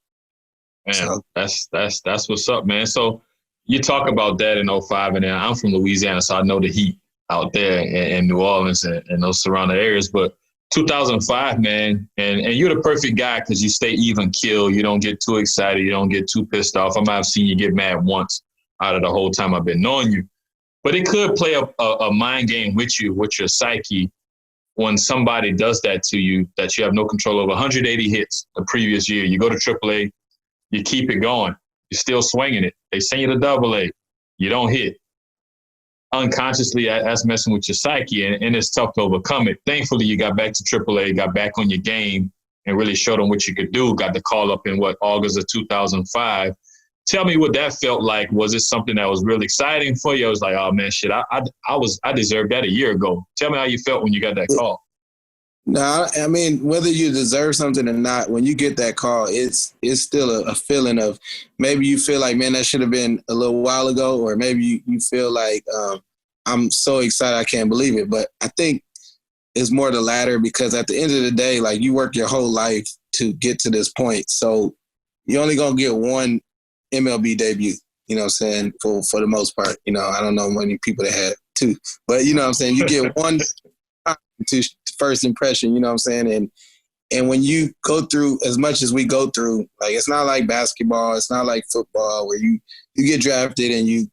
Speaker 1: Man, so, that's what's up, man. So you talk about that in 05, and then I'm from Louisiana, so I know the heat out there in New Orleans and those surrounding areas. But 2005, man, and you're the perfect guy because you stay even keel. You don't get too excited. You don't get too pissed off. I might have seen you get mad once out of the whole time I've been knowing you. But it could play a mind game with you, with your psyche, when somebody does that to you that you have no control over. 180 hits the previous year. You go to AAA, you keep it going. You're still swinging it. They send you to AA. You don't hit. Unconsciously, that's messing with your psyche, and it's tough to overcome it. Thankfully, you got back to AAA, got back on your game, and really showed them what you could do. Got the call up in, August of 2005. Tell me what that felt like. Was it something that was really exciting for you? I was like, oh, man, shit, I deserved that a year ago. Tell me how you felt when you got that call.
Speaker 2: No, I mean, whether you deserve something or not, when you get that call, it's still a feeling of maybe you feel like, man, that should have been a little while ago, or maybe you feel like I'm so excited I can't believe it. But I think it's more the latter because at the end of the day, like you work your whole life to get to this point. So you're only going to get one MLB debut. You know what I'm saying? For the most part, you know, I don't know many people that had two, but you know what I'm saying? You get one to first impression, you know what I'm saying? And when you go through as much as we go through, like it's not like basketball, it's not like football where you get drafted and you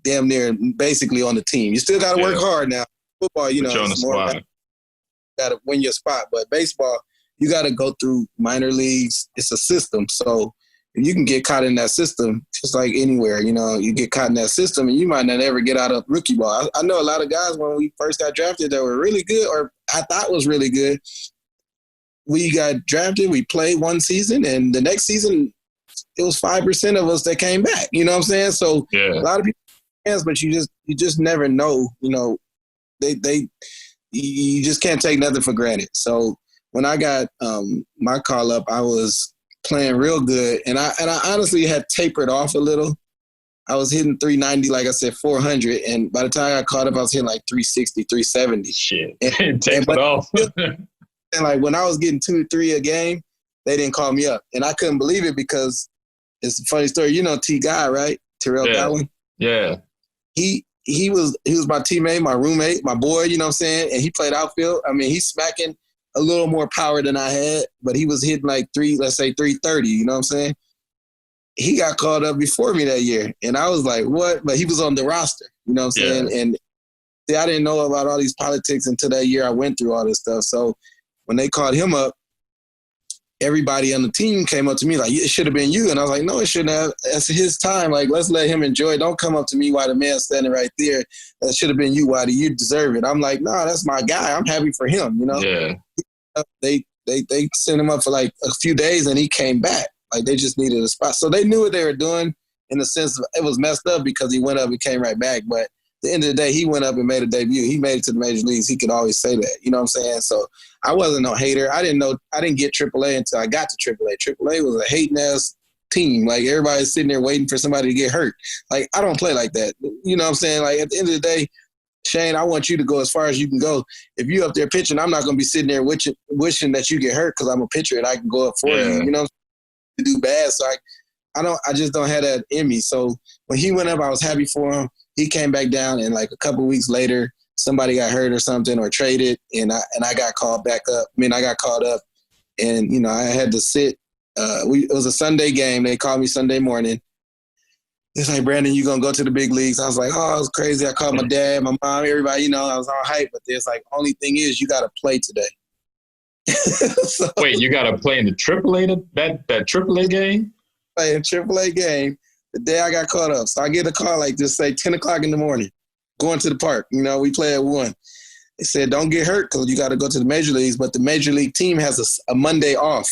Speaker 2: damn near basically on the team. You still got to work hard now. Football, you know, it's more got to win your spot. But baseball, you got to go through minor leagues. It's a system. So if you can get caught in that system, just like anywhere, you know, you get caught in that system and you might not ever get out of rookie ball. I know a lot of guys when we first got drafted that were really good or I thought was really good. We got drafted, we played one season, and the next season, it was 5% of us that came back. You know what I'm saying? So a lot of people fans, but you just never know. You know, you just can't take nothing for granted. So when I got my call up, I was playing real good, and I honestly had tapered off a little. I was hitting 390, like I said, 400, and by the time I got caught up, I was hitting like 360, 370.
Speaker 1: Shit, tapered off.
Speaker 2: And like when I was getting 2-3 a game, they didn't call me up, and I couldn't believe it because it's a funny story. You know T. Guy, right? Terrell Godwin.
Speaker 1: Yeah.
Speaker 2: He was my teammate, my roommate, my boy. You know what I'm saying? And he played outfield. I mean, he's smacking a little more power than I had, but he was hitting like 330. You know what I'm saying? He got called up before me that year, and I was like, what? But he was on the roster. You know what I'm saying? And see, I didn't know about all these politics until that year I went through all this stuff. So when they called him up, everybody on the team came up to me like, it should have been you. And I was like, no, it shouldn't have. That's his time. Like, let's let him enjoy it. Don't come up to me while the man's standing right there. That should have been you, Watty. You deserve it. I'm like, nah, that's my guy. I'm happy for him, you know?
Speaker 1: Yeah.
Speaker 2: They sent him up for like a few days and he came back. Like, they just needed a spot. So they knew what they were doing in the sense of it was messed up because he went up and came right back. But the end of the day, he went up and made a debut. He made it to the major leagues. He could always say that. You know what I'm saying? So I wasn't no hater. I didn't get AAA until I got to AAA. AAA was a hating ass team. Like everybody's sitting there waiting for somebody to get hurt. Like I don't play like that. You know what I'm saying? Like at the end of the day, Shane, I want you to go as far as you can go. If you up there pitching, I'm not going to be sitting there wishing that you get hurt because I'm a pitcher and I can go up for you. You know, to do bad. So I just don't have that in me. So when he went up, I was happy for him. He came back down, and like a couple weeks later, somebody got hurt or something or traded, and I got called back up. I got called up, and you know I had to sit. It was a Sunday game. They called me Sunday morning. It's like, Brandon, you gonna go to the big leagues? I was like, oh, it was crazy. I called my dad, my mom, everybody. You know, I was all hyped, but there's like, only thing is, you got to play today. So, wait,
Speaker 1: you got to play in the AAA that AAA game?
Speaker 2: Play a AAA game. The day I got caught up. So I get a call like just say 10 o'clock in the morning, going to the park. You know, we play at 1. They said, don't get hurt because you got to go to the major leagues. But the major league team has a Monday off.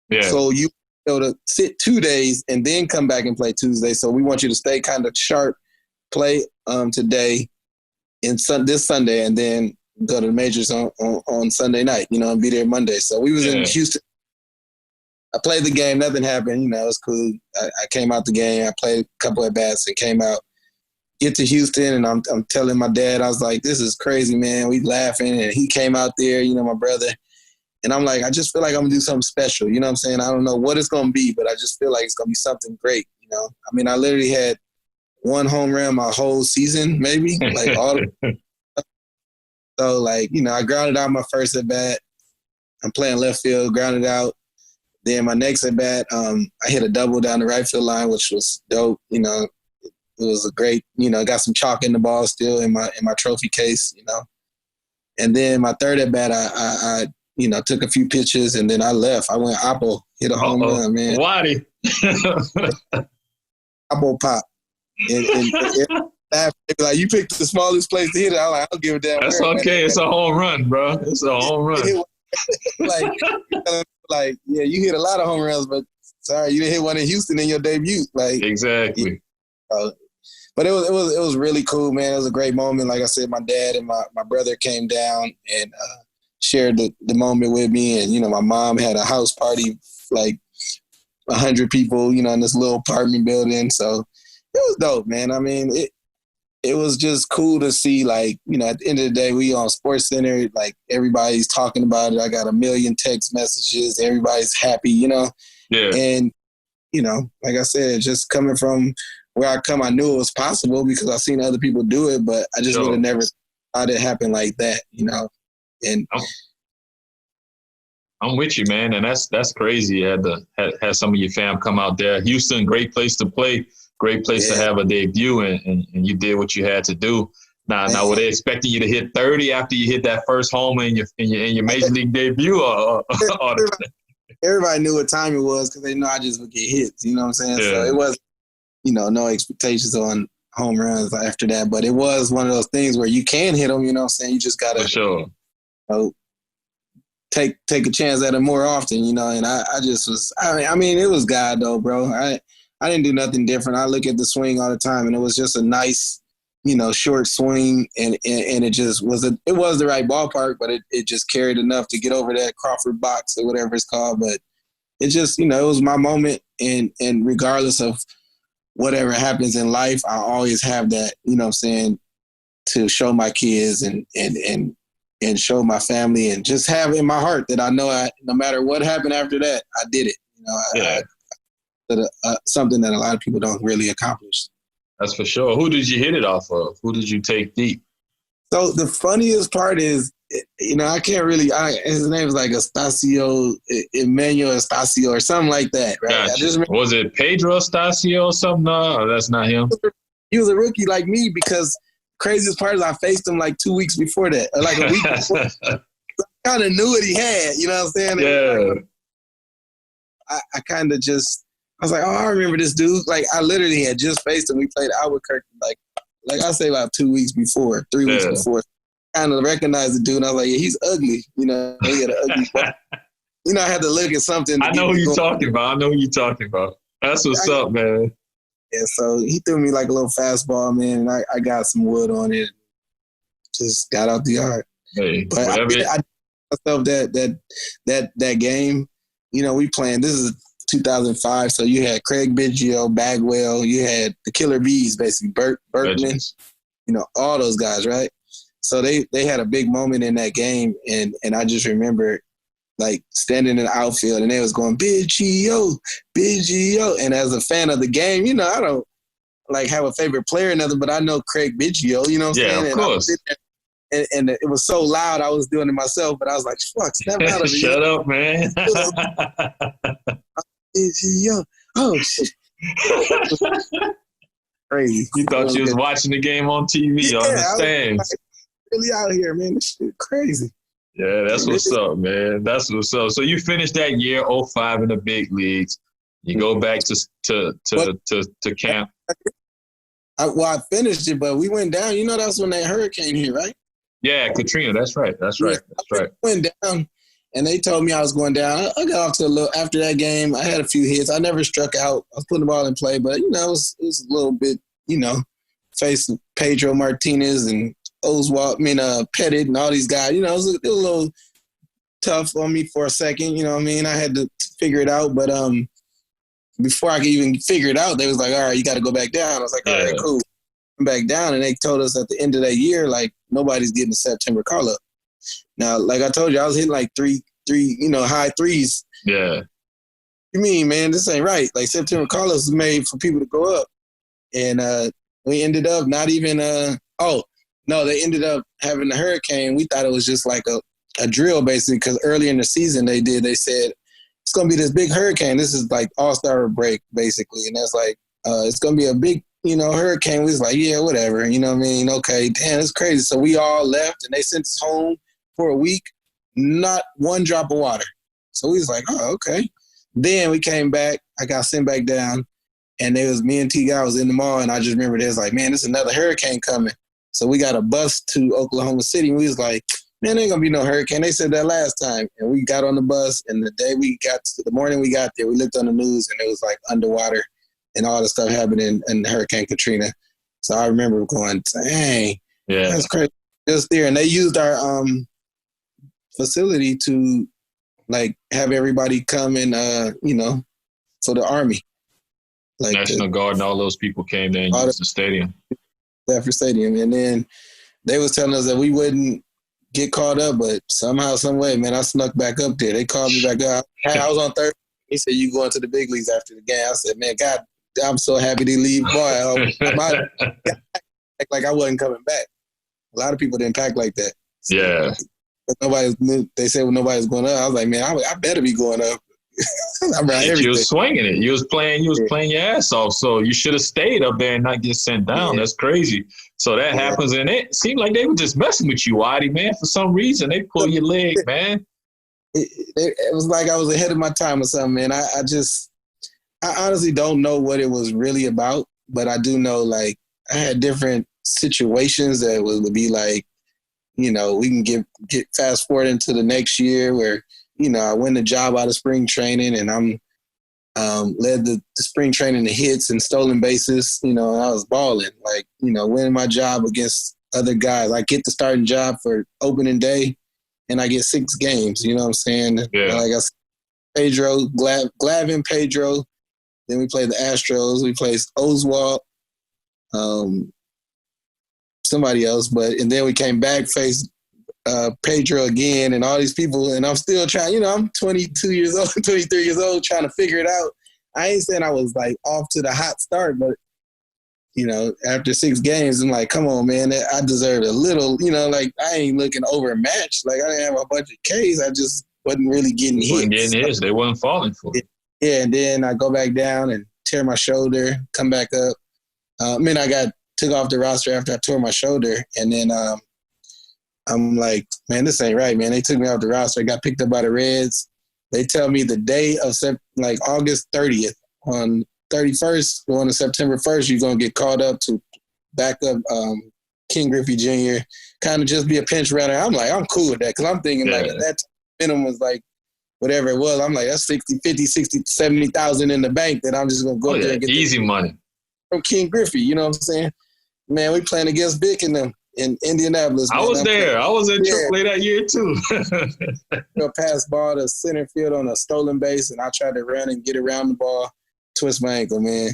Speaker 2: Yeah. So you able to sit 2 days and then come back and play Tuesday. So we want you to stay kind of sharp, play today and this Sunday, and then go to the majors on Sunday night, you know, and be there Monday. So we was in Houston. I played the game. Nothing happened. You know, it was cool. I came out the game. I played a couple at bats and came out. Get to Houston, and I'm telling my dad, I was like, this is crazy, man. We laughing, and he came out there, you know, my brother. And I'm like, I just feel like I'm going to do something special. You know what I'm saying? I don't know what it's going to be, but I just feel like it's going to be something great, you know? I mean, I literally had 1 home run my whole season, maybe. Like all So, like, you know, I grounded out my first at-bat. I'm playing left field, grounded out. Then my next at bat, I hit a double down the right field line, which was dope. You know, it was a great. You know, got some chalk in the ball still in my trophy case. You know, and then my third at bat, I you know took a few pitches and then I left. I went oppo, hit a home run, man.
Speaker 1: Watty.
Speaker 2: Oppo pop. And like you picked the smallest place to hit it. I'm like, I'll give it down.
Speaker 1: That's okay. Man. It's a home run, bro. It's a home run.
Speaker 2: Like, yeah, you hit a lot of home runs, but sorry, you didn't hit one in Houston in your debut. Like
Speaker 1: exactly.
Speaker 2: But it was really cool, man. It was a great moment. Like I said, my dad and my brother came down and shared the moment with me. And, you know, my mom had a house party, like 100 people, you know, in this little apartment building. So it was dope, man. I mean, it was just cool to see, like, you know, at the end of the day, we on Sports Center, like everybody's talking about it. I got 1 million text messages. Everybody's happy, you know?
Speaker 1: Yeah.
Speaker 2: And, you know, like I said, just coming from where I come, I knew it was possible because I seen other people do it, but I just would have never thought it happened like that, you know. And
Speaker 1: I'm with you, man, and that's crazy. You had some of your fam come out there. Houston, great place to play, great place to have a debut, and you did what you had to do. Now, were they expecting you to hit 30 after you hit that first homer in your major league debut, or
Speaker 2: everybody knew what time it was because they know I just would get hits. You know what I'm saying? Yeah. So it was, you know, no expectations on home runs after that, but it was one of those things where you can hit them. You know what I'm saying? You just gotta,
Speaker 1: for sure,
Speaker 2: you know, take a chance at it more often. You know, and I just was. I mean, it was God though, bro. I didn't do nothing different. I look at the swing all the time, and it was just a nice, you know, short swing, and it just was it was the right ballpark, but it just carried enough to get over that Crawford box or whatever it's called. But it just, you know, it was my moment, and regardless of whatever happens in life, I always have that, you know what I'm saying, to show my kids and show my family, and just have in my heart that I know no matter what happened after that, I did it. You know, something that a lot of people don't really accomplish.
Speaker 1: That's for sure. Who did you hit it off of? Who did you take deep?
Speaker 2: So the funniest part is, you know, I can't really. His name is like Emmanuel Estacio or something like that, right?
Speaker 1: Gotcha. Was it Pedro Estacio or something? No, that's not him.
Speaker 2: He was a rookie like me, because craziest part is I faced him like 2 weeks before that, or like a week before. I kind of knew what he had, you know what I'm saying?
Speaker 1: Yeah.
Speaker 2: Like, I kind of just. I was like, oh, I remember this dude. Like, I literally had just faced him. We played Albuquerque, like I say, about 2 weeks before, 3 weeks before. Kind of recognized the dude, and I was like, yeah, he's ugly. You know, he had an ugly ball. You know, I had to look at something.
Speaker 1: I know who you're talking about. That's what's up, man.
Speaker 2: Yeah, so he threw me like a little fastball, man, and I got some wood on it. Just got out the yard.
Speaker 1: Hey,
Speaker 2: but I myself that game, you know, we playing. This is 2005, so you had Craig Biggio, Bagwell, you had the Killer Bees, basically, Berkman, you know, all those guys, right? So they had a big moment in that game, and I just remember, like, standing in the outfield, and they was going, Biggio, and as a fan of the game, you know, I don't, like, have a favorite player or nothing, but I know Craig Biggio, you know what I'm saying?
Speaker 1: Yeah, of course.
Speaker 2: And it was so loud, I was doing it myself, but I was like, fuck, snap out of it.
Speaker 1: Shut up, man.
Speaker 2: Biggio. Oh, shit. Crazy.
Speaker 1: You thought you was watching the game on TV on the stands.
Speaker 2: Really out here, man. This shit crazy.
Speaker 1: Yeah, that's what's up, man. That's what's up. So you finished that year 05 in the big leagues. You go back to camp.
Speaker 2: I finished it, but we went down. You know, that's when that hurricane hit, right?
Speaker 1: Yeah, Katrina. That's right.
Speaker 2: Went down, and they told me I was going down. I got off to a little after that game. I had a few hits. I never struck out. I was putting the ball in play, but, you know, it was a little bit, you know, facing Pedro Martinez and Oswald, Pettit and all these guys. You know, it was a little tough on me for a second. You know what I mean? I had to figure it out, but before I could even figure it out, they was like, all right, you got to go back down. I was like, all right, cool. I'm back down, and they told us at the end of that year, like, nobody's getting a September call-up. Now, like I told you, I was hitting like three, you know, high threes.
Speaker 1: Yeah.
Speaker 2: You mean, man, this ain't right. Like, September call-ups is made for people to go up. And we ended up not even they ended up having the hurricane. We thought it was just like a drill, basically, because early in the season they said, it's going to be this big hurricane. This is like all-star break, basically. And that's like, it's going to be a big, you know, hurricane. We was like, yeah, whatever. You know what I mean? Okay, damn, it's crazy. So we all left, and they sent us home for a week, not one drop of water. So we was like, oh, okay. Then we came back. I got sent back down, and there was me and T-Guy was in the mall, and I just remember they was like, man, there's another hurricane coming. So we got a bus to Oklahoma City, and we was like, man, there ain't going to be no hurricane. They said that last time. And we got on the bus, and the morning we got there, we looked on the news, and it was like underwater and all the stuff happening in Hurricane Katrina. So I remember going, dang, that's crazy. Just there. And they used our facility to, like, have everybody come and, you know, for the Army. Like
Speaker 1: National Guard and all those people came there and used the stadium.
Speaker 2: Stafford Stadium. And then they was telling us that we wouldn't get caught up, but somehow, some way, man, I snuck back up there. They called me back up. I was on third. He said, you going to the big leagues after the game. I said, man, God I'm so happy to leave. Boy, like I wasn't coming back. A lot of people didn't pack like that. So,
Speaker 1: yeah.
Speaker 2: They said when nobody's going up, I was like, man, I better be going up. I'm around everything.
Speaker 1: You was swinging it. You was playing your ass off. So you should have stayed up there and not get sent down. That's crazy. So that happens. And it seemed like they were just messing with you, Watty, man. For some reason, they pull your leg, man.
Speaker 2: It was like I was ahead of my time or something, man. I honestly don't know what it was really about, but I do know, like, I had different situations that would be like, you know, we can get fast forward into the next year where, you know, I win the job out of spring training and I'm led the spring training to hits and stolen bases, you know, and I was balling, like, you know, winning my job against other guys. I get the starting job for opening day and I get 6 games, you know what I'm saying?
Speaker 1: Yeah.
Speaker 2: Like I said, Pedro, Glavin, Pedro. Then we played the Astros. We played Oswald, somebody else. And then we came back, faced Pedro again, and all these people. And I'm still trying, you know, I'm 22 years old, 23 years old, trying to figure it out. I ain't saying I was like off to the hot start, but, you know, after 6 games, I'm like, come on, man, I deserved a little, you know, like I ain't looking overmatched. Like I didn't have a bunch of Ks. I just wasn't really getting hits.
Speaker 1: They wasn't falling for it.
Speaker 2: Yeah, and then I go back down and tear my shoulder, come back up. I got took off the roster after I tore my shoulder, and then I'm like, man, this ain't right, man. They took me off the roster. I got picked up by the Reds. They tell me the day of August 30th, on 31st, going to September 1st, you're gonna get called up to back up King Griffey Jr., kind of just be a pinch runner. I'm like, I'm cool with that because I'm thinking like at that time, minimum was like whatever it was. I'm like, that's 60, 50, 60, 70,000 in the bank that I'm just going to go there and get
Speaker 1: easy money
Speaker 2: from King Griffey. You know what I'm saying? Man, we playing against Vic and them in Indianapolis.
Speaker 1: I was there. I was in AAA that year too.
Speaker 2: Pass ball to center field on a stolen base, and I tried to run and get around the ball, twist my ankle, man.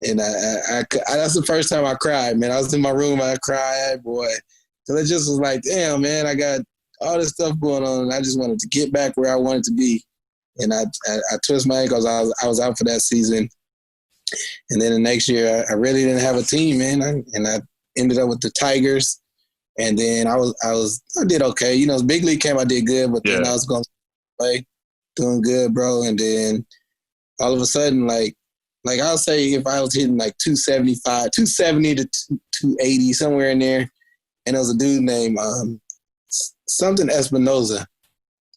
Speaker 2: And I that's the first time I cried, man. I was in my room, I cried, boy. So it just was like, damn, man, I got all this stuff going on, and I just wanted to get back where I wanted to be. And I twisted my ankles. I was out for that season. And then the next year, I really didn't have a team, man. I ended up with the Tigers. And then I did okay. You know, big league camp, I did good, but then I was going to play, doing good, bro. And then all of a sudden, like I'll say if I was hitting like 270 to 280, somewhere in there, and there was a dude named something Espinoza,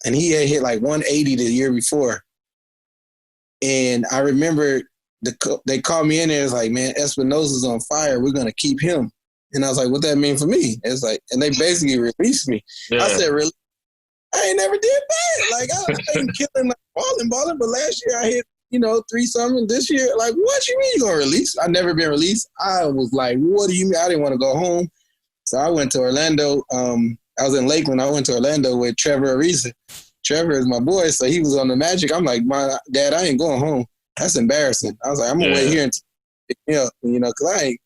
Speaker 2: and he had hit like 180 the year before. And I remember they called me in there. It's like, man, Espinoza's on fire. We're gonna keep him. And I was like, what that mean for me? It's like, and they basically released me. Yeah. I said, really? I ain't never did bad. Like I ain't killing like balling, but last year I hit, you know, 3-something. This year, like, what you mean you gonna release? I never been released. I was like, what do you mean? I didn't want to go home. So I went to Orlando. I was in Lakeland. I went to Orlando with Trevor Ariza. Trevor is my boy, so he was on the Magic. I'm like, my dad, I ain't going home. That's embarrassing. I was like, I'm gonna wait here until, you know, because I ain't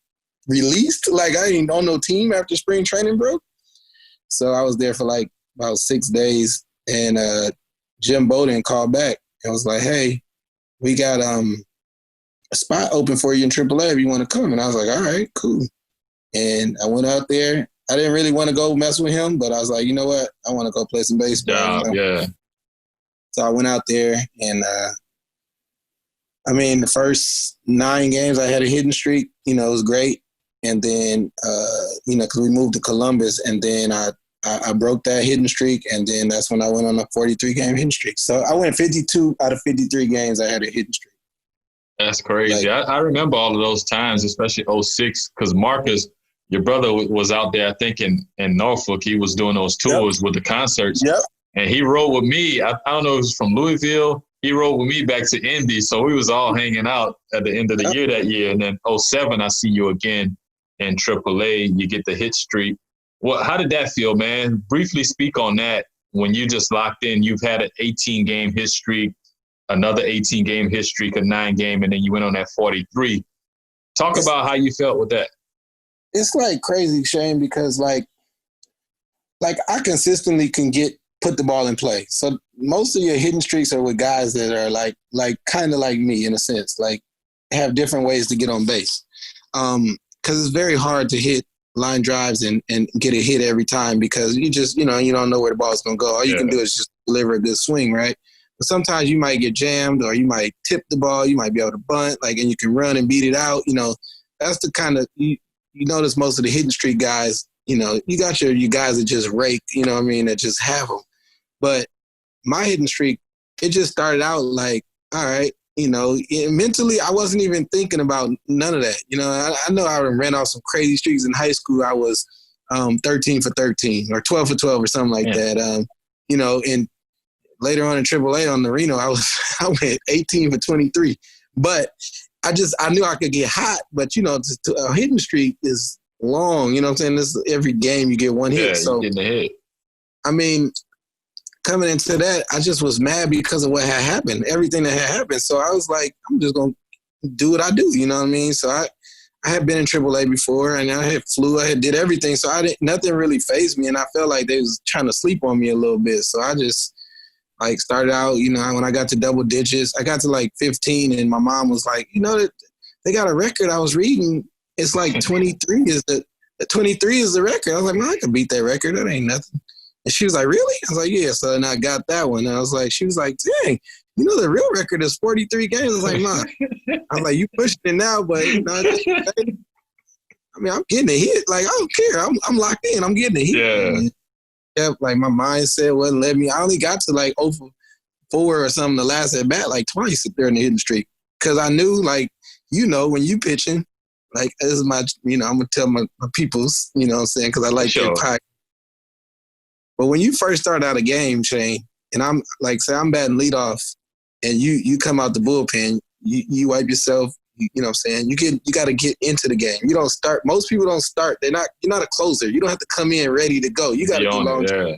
Speaker 2: released. Like, I ain't on no team after spring training broke. So I was there for like about 6 days, and Jim Bowden called back and was like, hey, we got a spot open for you in AAA if you want to come. And I was like, all right, cool. And I went out there. I didn't really want to go mess with him, but I was like, you know what? I want to go play some baseball. You know?
Speaker 1: Yeah. So
Speaker 2: I went out there, and the first 9 games I had a hitting streak. You know, it was great. And then, because we moved to Columbus, and then I broke that hitting streak, and then that's when I went on a 43-game hitting streak. So I went 52 out of 53 games I had a hitting streak.
Speaker 1: That's crazy. I remember all of those times, especially 06, because Marcus, your brother, was out there, I think, in Norfolk. He was doing those tours with the concerts.
Speaker 2: Yep.
Speaker 1: And he rode with me. I don't know if it was from Louisville. He rode with me back to Indy. So we was all hanging out at the end of the year that year. And then 07, I see you again in AAA. You get the hit streak. How did that feel, man? Briefly speak on that. When you just locked in, you've had an 18-game hit streak, another 18-game hit streak, a 9-game, and then you went on that 43. Talk about how you felt with that.
Speaker 2: It's like crazy, Shane, because like I consistently can put the ball in play. So most of your hidden streaks are with guys that are like kind of like me in a sense. Like have different ways to get on base. Because it's very hard to hit line drives and get a hit every time because you just, you don't know where the ball's going to go. All you can do is just deliver a good swing, right? But sometimes you might get jammed or you might tip the ball. You might be able to bunt, and you can run and beat it out. That's the kind of, you notice most of the hitting streak guys, you got your guys that just rake, that just have them. But my hitting streak, it just started out like, all right, mentally, I wasn't even thinking about none of that. I know I ran off some crazy streaks in high school. I was 13 for 13 or 12 for 12 or something like that. And later on in AAA on the Reno, I went 18 for 23. But I knew I could get hot. But, a hitting streak is long. You know what I'm saying? This every game you get one hit.
Speaker 1: Yeah,
Speaker 2: so
Speaker 1: getting a hit.
Speaker 2: I mean, coming into that, I just was mad because of what had happened, everything that had happened. So I was like, I'm just going to do what I do, you know what I mean? So I had been in AAA before, and I had flew, I had did everything. So nothing really fazed me, and I felt like they was trying to sleep on me a little bit. So I just started out, when I got to double digits, I got to 15, and my mom was like, they got a record I was reading. It's 23 is the 23 is the record. I was like, man, I can beat that record. That ain't nothing. And she was like, really? I was like, yeah. So then I got that one. And I was like, she was like, dang, the real record is 43 games. I was like, nah. I was like, you pushing it now, but I'm getting a hit. I don't care. I'm locked in. I'm getting a hit. Yeah. My mindset wouldn't let me. I only got to 0 for 4 or something the last at bat twice during the hitting streak. Because I knew when you pitching, this is my, I'm going to tell my peoples, what I'm saying, because I like their pie. But when you first start out a game, Shane, and I'm say I'm batting leadoff, and you come out the bullpen, you wipe yourself, you know what I'm saying? You got to get into the game. You don't start. Most people don't start. You're not a closer. You don't have to come in ready to go. You got to be long. So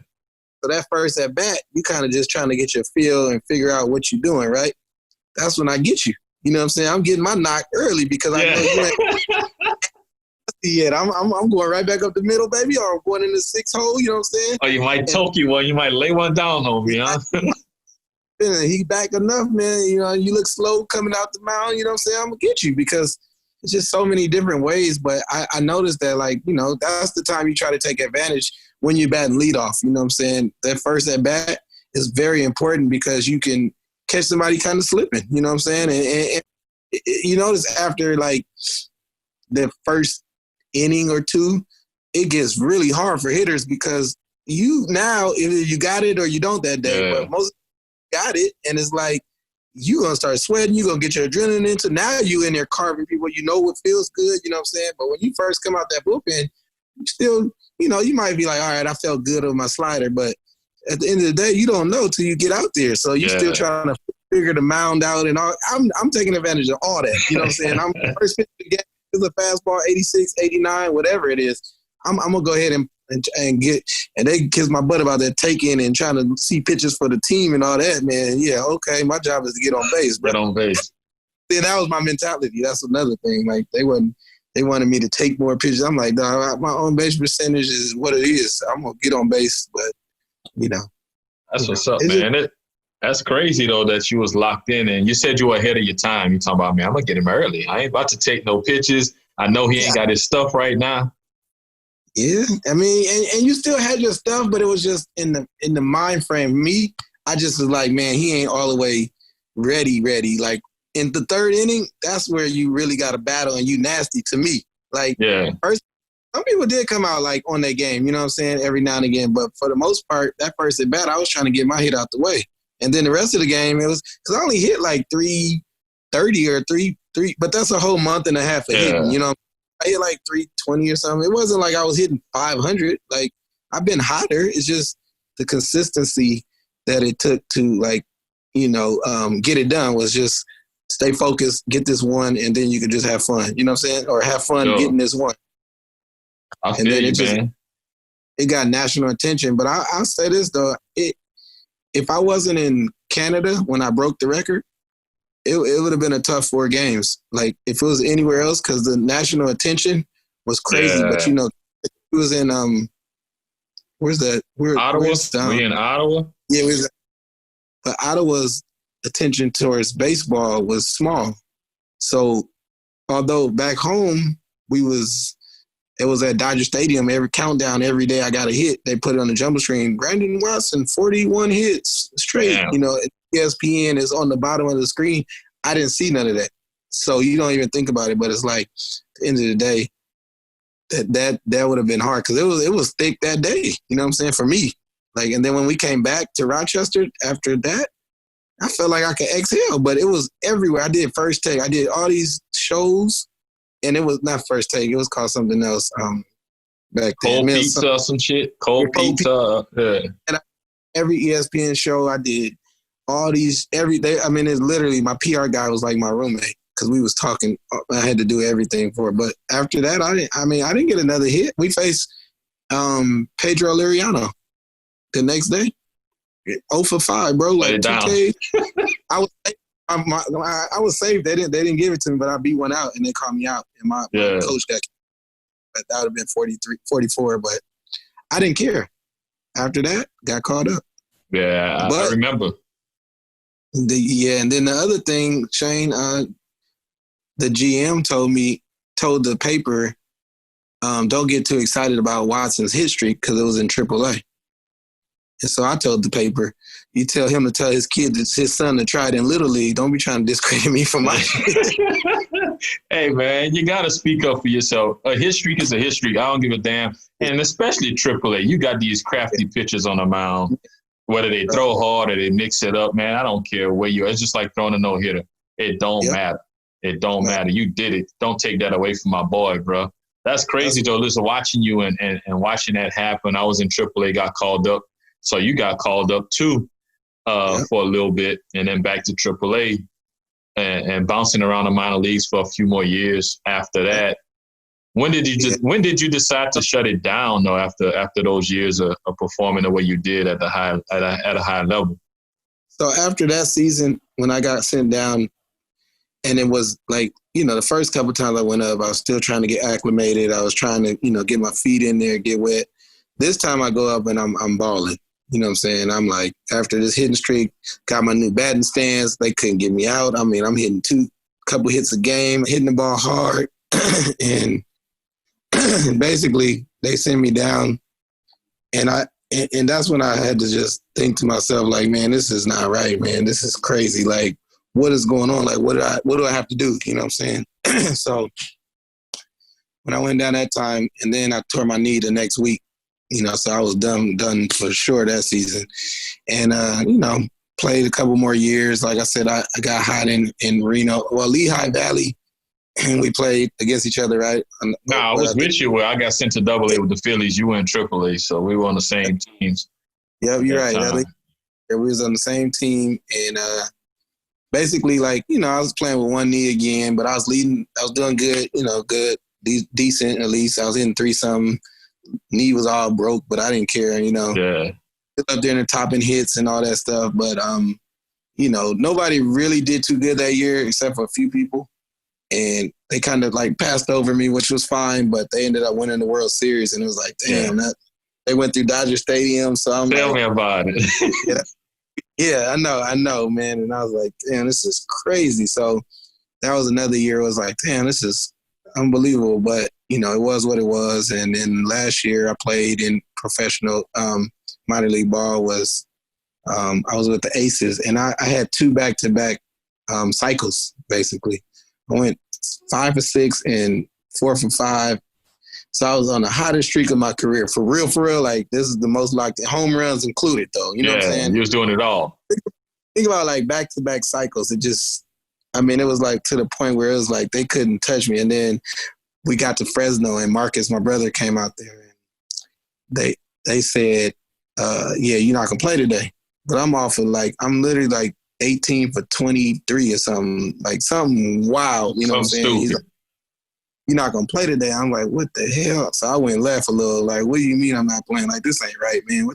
Speaker 2: that first at bat, you kind of just trying to get your feel and figure out what you're doing, right? That's when I get you. You know what I'm saying? I'm getting my knock early because I know you ain't. Yeah, I'm going right back up the middle, baby, or I'm going in the 6 hole, you know what I'm saying?
Speaker 1: Oh, you might choke you one. You might lay one down, homie, huh?
Speaker 2: He back enough, man. You look slow coming out the mound, you know what I'm saying? I'm going to get you because it's just so many different ways. But I noticed that, that's the time you try to take advantage when you're batting leadoff, you know what I'm saying? That first at bat is very important because you can catch somebody kind of slipping, you know what I'm saying? And you notice after, the first inning or two, it gets really hard for hitters because now either you got it or you don't that day. But most got it, and it's you gonna start sweating, you gonna get your adrenaline into. Now you in there carving people, what feels good, you know what I'm saying? But when you first come out that bullpen, you still, you might be like, all right, I felt good on my slider, but at the end of the day, you don't know till you get out there. So you're still trying to figure the mound out and all. I'm taking advantage of all that, you know what I'm saying? I'm first pitch again. It's a fastball, 86, 89, whatever it is. I'm gonna go ahead and get, and they kiss my butt about that taking and trying to see pitches for the team and all that, man. Yeah, okay, my job is to get on base.
Speaker 1: Get on base.
Speaker 2: See, that was my mentality. That's another thing. They wanted me to take more pitches. I'm like, nah, my on base percentage is what it is. I'm gonna get on base, but
Speaker 1: that's what's up, man. That's crazy, though, that you was locked in. And you said you were ahead of your time. You talking about, man, I'm going to get him early. I ain't about to take no pitches. I know he ain't got his stuff right now.
Speaker 2: Yeah. I mean, and you still had your stuff, but it was just in the mind frame. Me, I just was like, man, he ain't all the way ready. In the third inning, that's where you really got to battle, and you nasty to me. First, some people did come out on their game, you know what I'm saying, every now and again. But for the most part, that first at bat, I was trying to get my hit out the way. And then the rest of the game, it was because I only hit 330 or 3, but that's a whole month and a half of hitting. I hit 320 or something. It wasn't like I was hitting 500. I've been hotter. It's just the consistency that it took to get it done was just stay focused, get this one, and then you can just have fun. You know what I'm saying? Or have fun getting this one.
Speaker 1: I feel you, man.
Speaker 2: It got national attention. But I'll say this though, if I wasn't in Canada when I broke the record, it would have been a tough 4 games. If it was anywhere else, because the national attention was crazy. Yeah. But it was in where's that?
Speaker 1: Ottawa. We in Ottawa.
Speaker 2: Yeah, but Ottawa's attention towards baseball was small. So although back home it was at Dodger Stadium, every countdown, every day I got a hit. They put it on the jumbo screen. Brandon Watson, 41 hits straight.
Speaker 1: Damn.
Speaker 2: You know, ESPN is on the bottom of the screen. I didn't see none of that. So you don't even think about it, but it's like at the end of the day, that would have been hard because it was thick that day. You know what I'm saying? For me. Like, and then when we came back to Rochester after that, I felt like I could exhale, but it was everywhere. I did First Take. I did all these shows, and it was not First Take. It was called something else back then.
Speaker 1: Cold pizza or some shit. Cold pizza. Yeah.
Speaker 2: And every ESPN show I did, all these, every day. I mean, it's literally my PR guy was like my roommate because we was talking. I had to do everything for it. But after that, I didn't get another hit. We faced Pedro Liriano the next day. 0 for 5, bro. Like 2K. I was safe. They didn't give it to me, but I beat one out and they called me out. And my coach got. But that would have been 43, 44. But I didn't care. After that, got caught up.
Speaker 1: Yeah, I remember.
Speaker 2: And then the other thing, Shane, the GM told the paper, don't get too excited about Watson's hit streak because it was in AAA. And so I told the paper, you tell him to tell his son to try it in Little League. Don't be trying to discredit me for my shit.
Speaker 1: Hey, man, you got to speak up for yourself. A hit streak is a hit streak. I don't give a damn. And especially AAA, you got these crafty pitchers on the mound. Whether they throw hard or they mix it up, man, I don't care where you are. It's just like throwing a no-hitter. It don't matter. It don't matter. You did it. Don't take that away from my boy, bro. That's crazy, though. Listen, watching you and watching that happen. I was in AAA, got called up. So you got called up too for a little bit, and then back to AAA and bouncing around the minor leagues for a few more years after that. When did you decide to shut it down though? After those years of performing the way you did at a high level.
Speaker 2: So after that season, when I got sent down, and it was like, you know, the first couple times I went up, I was still trying to get acclimated. I was trying to, you know, get my feet in there, get wet. This time I go up and I'm balling. You know what I'm saying? I'm like, after this hitting streak, got my new batting stance. They couldn't get me out. I mean, I'm hitting couple hits a game, hitting the ball hard. and basically they sent me down. And that's when I had to just think to myself, like, man, this is not right, man. This is crazy. Like, what is going on? Like, what do I have to do? You know what I'm saying? So when I went down that time, and then I tore my knee the next week, you know, so I was done for sure that season. And, you know, played a couple more years. Like I said, I got hot in Reno. Well, Lehigh Valley, and we played against each other, right?
Speaker 1: No, I was with you where I got sent to AA with the Phillies. You were in AAA, so we were on the same teams.
Speaker 2: Yep, you're right. We was on the same team. And basically, like, you know, I was playing with one knee again, but I was doing good, you know, good, decent at least. I was in 3-something. Knee was all broke, but I didn't care, you know.
Speaker 1: Yeah.
Speaker 2: Up there in the top in hits and all that stuff. But, you know, nobody really did too good that year except for a few people. And they kind of like passed over me, which was fine, but they ended up winning the World Series. And it was like, damn, they went through Dodger Stadium. So I'm
Speaker 1: Tell me about it.
Speaker 2: Yeah, I know, man. And I was like, damn, this is crazy. So that was another year. It was like, damn, this is unbelievable. But, you know, it was what it was. And then last year I played in professional minor league ball I was with the Aces. And I had 2 back-to-back cycles, basically. I went 5 for 6 and 4 for 5. So I was on the hottest streak of my career. For real. Like, this is the most locked in, home runs included, though. You know what I'm saying?
Speaker 1: You was doing it all.
Speaker 2: Think about, like, back-to-back cycles. It just, I mean, it was, like, to the point where it was, like, they couldn't touch me. And then we got to Fresno, and Marcus, my brother, came out there. And they said, yeah, you're not going to play today. But I'm off of, like, I'm literally, like, 18 for 23 or something. Like, something wild. You know what I'm saying? He's like, you're not going to play today. I'm like, what the hell? So I went and laughed a little. Like, what do you mean I'm not playing? Like, this ain't right, man.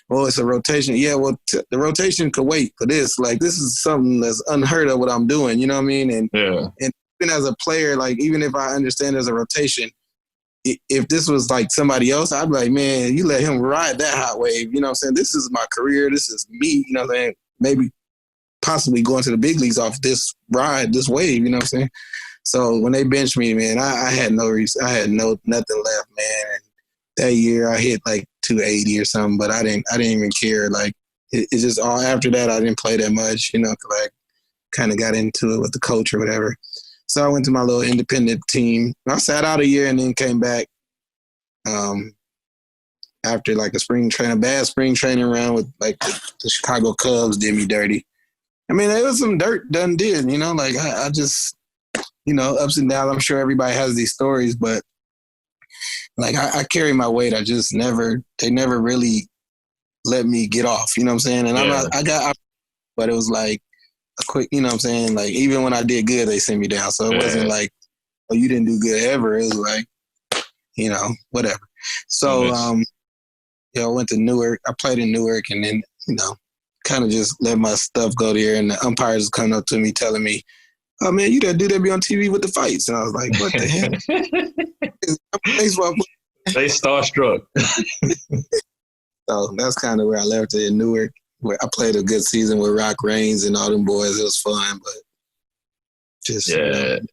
Speaker 2: Well, it's a rotation. Yeah, well, the rotation could wait for this. Like, this is something that's unheard of what I'm doing. You know what I mean? And even as a player, like, even if I understand there's a rotation, if this was, like, somebody else, I'd be like, man, you let him ride that hot wave. You know what I'm saying? This is my career. This is me. You know what I'm saying? Maybe possibly going to the big leagues off this ride, this wave, you know what I'm saying? So when they benched me, man, I had no reason. I had nothing left, man. And that year I hit like 280 or something, but I didn't even care. Like it's just all after that, I didn't play that much, you know, 'cause I kind of got into it with the coach or whatever. So I went to my little independent team. I sat out a year and then came back after like a bad spring training run with like the Chicago Cubs did me dirty. I mean, it was some dirt done did, you know, like I just, you know, ups and downs. I'm sure everybody has these stories, but like I carry my weight. They never really let me get off, you know what I'm saying? And but it was like a quick, you know what I'm saying? Like even when I did good, they sent me down. So it wasn't like, oh, you didn't do good ever. It was like, you know, whatever. So, I went to Newark. I played in Newark and then, you know, kind of just let my stuff go there. And the umpires coming up to me telling me, oh, man, you that dude that be on TV with the fights. And I was like, what the hell? Baseball.
Speaker 1: They starstruck.
Speaker 2: So that's kind of where I left it in Newark, where I played a good season with Rock Reigns and all them boys. It was fun, but just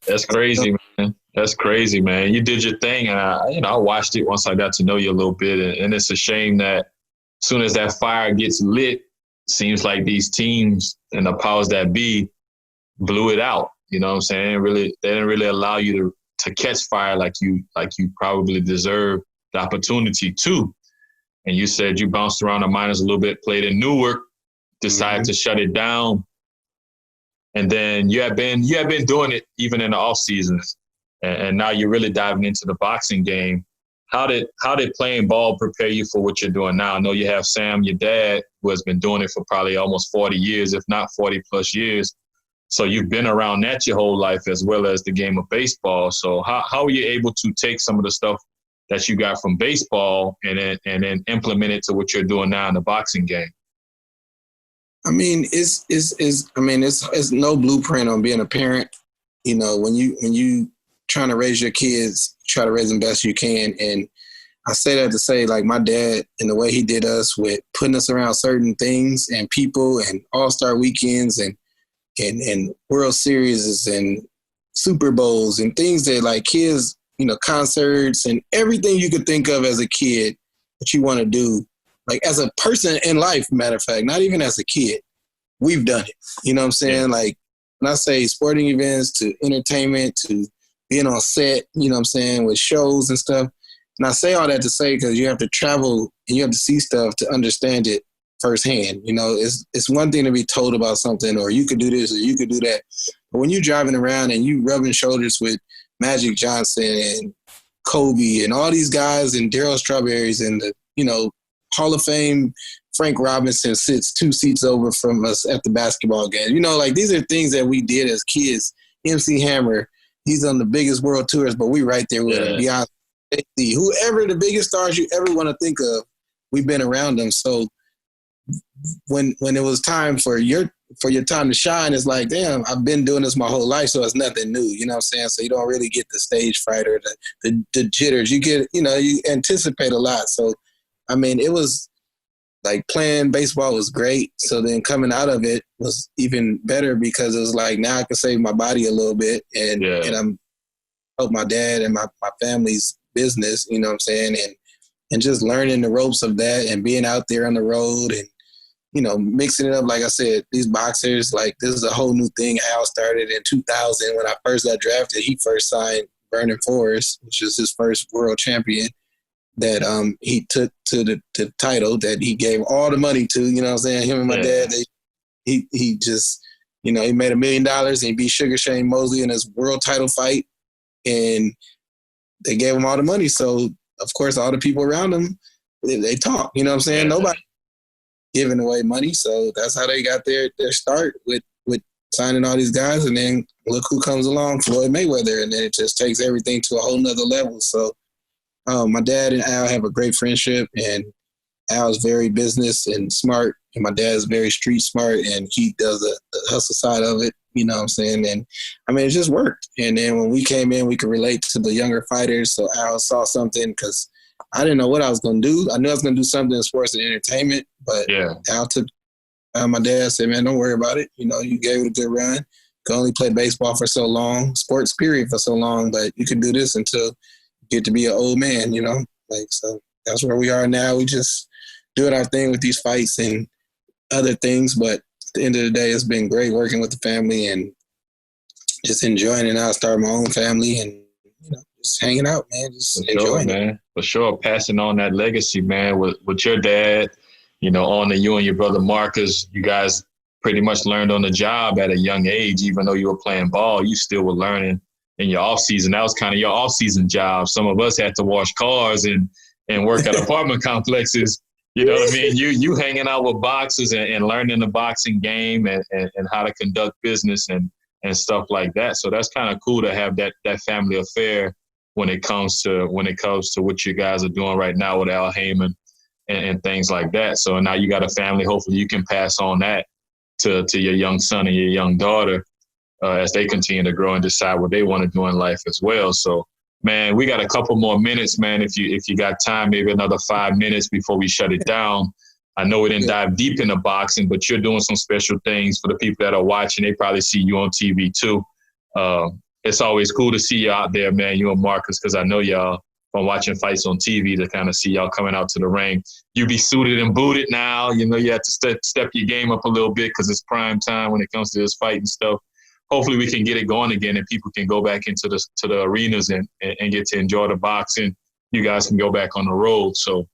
Speaker 1: that's crazy, man. That's crazy, man. You did your thing, and I watched it once I got to know you a little bit, and it's a shame that as soon as that fire gets lit, seems like these teams and the powers that be blew it out. You know what I'm saying? They didn't really allow you to catch fire like you probably deserve the opportunity to. And you said you bounced around the minors a little bit, played in Newark, decided to shut it down. And then you have been doing it even in the off seasons. And now you're really diving into the boxing game. How did playing ball prepare you for what you're doing now? I know you have Sam, your dad, who has been doing it for probably almost 40 years, if not 40 plus years. So you've been around that your whole life as well as the game of baseball. So how are you able to take some of the stuff that you got from baseball and then implement it to what you're doing now in the boxing game?
Speaker 2: I mean, it's no blueprint on being a parent. You know, when you trying to raise your kids, try to raise them best you can. And I say that to say, like, my dad and the way he did us with putting us around certain things and people and all-star weekends and World Series and Super Bowls and things that, like, kids, you know, concerts and everything you could think of as a kid that you want to do, like as a person in life, matter of fact, not even as a kid, we've done it. You know what I'm saying? Yeah. Like when I say sporting events to entertainment to being on set, you know what I'm saying, with shows and stuff. And I say all that to say because you have to travel and you have to see stuff to understand it firsthand. You know, it's one thing to be told about something or you could do this or you could do that. But when you're driving around and you rubbing shoulders with Magic Johnson and Kobe and all these guys and Darryl Strawberries and the, you know, Hall of Fame Frank Robinson sits 2 seats over from us at the basketball game. You know, like these are things that we did as kids. MC Hammer, he's on the biggest world tours, but we right there with him. Beyonce, whoever the biggest stars you ever want to think of, we've been around them. So when it was time for your time to shine, it's like, damn, I've been doing this my whole life, so it's nothing new. You know what I'm saying? So you don't really get the stage fright or the jitters. You get, you know, you anticipate a lot. So, I mean, it was like playing baseball was great. So then coming out of it was even better because it was like now I can save my body a little bit and I'm help my dad and my family's business, you know what I'm saying? And just learning the ropes of that and being out there on the road and, you know, mixing it up. Like I said, these boxers, like this is a whole new thing. Al started in 2000 when I first got drafted. He first signed Vernon Forrest, which was his first world champion that he took to the title that he gave all the money to, you know what I'm saying? Him and my dad, he just, you know, he made $1 million and he beat Sugar Shane Mosley in his world title fight and they gave him all the money. So, of course, all the people around him, they talk, you know what I'm saying? Nobody giving away money. So that's how they got their start with signing all these guys. And then look who comes along, Floyd Mayweather. And then it just takes everything to a whole nother level. So my dad and Al have a great friendship, and Al's very business and smart, and my dad's very street smart, and he does the hustle side of it, you know what I'm saying? And, I mean, it just worked. And then when we came in, we could relate to the younger fighters, so Al saw something because I didn't know what I was going to do. I knew I was going to do something in sports and entertainment, but Al took My dad said, man, don't worry about it. You know, you gave it a good run. You can only play baseball for so long, sports period for so long, but you can do this until you get to be an old man, you know? Like, so that's where we are now. We just doing our thing with these fights and other things, but at the end of the day, it's been great working with the family and just enjoying it now. Start my own family and, you know, just hanging out, man. Just enjoying it.
Speaker 1: Man. For sure. Passing on that legacy, man, with your dad, you know, on to you and your brother Marcus. You guys pretty much learned on the job at a young age. Even though you were playing ball, you still were learning in your off season. That was kind of your off season job. Some of us had to wash cars and work at apartment complexes. You know what I mean? You hanging out with boxers and learning the boxing game and how to conduct business and stuff like that. So that's kind of cool to have that family affair when it comes to what you guys are doing right now with Al Heyman and things like that. So now you got a family. Hopefully you can pass on that to your young son and your young daughter as they continue to grow and decide what they want to do in life as well. So, man, we got a couple more minutes, man. If you got time, maybe another 5 minutes before we shut it down. I know we didn't dive deep into boxing, but you're doing some special things for the people that are watching. They probably see you on TV too. It's always cool to see you out there, man, you and Marcus, because I know y'all from watching fights on TV to kind of see y'all coming out to the ring. You be suited and booted now. You know, you have to step your game up a little bit because it's prime time when it comes to this fight and stuff. Hopefully we can get it going again and people can go back into the arenas and get to enjoy the boxing. You guys can go back on the road. So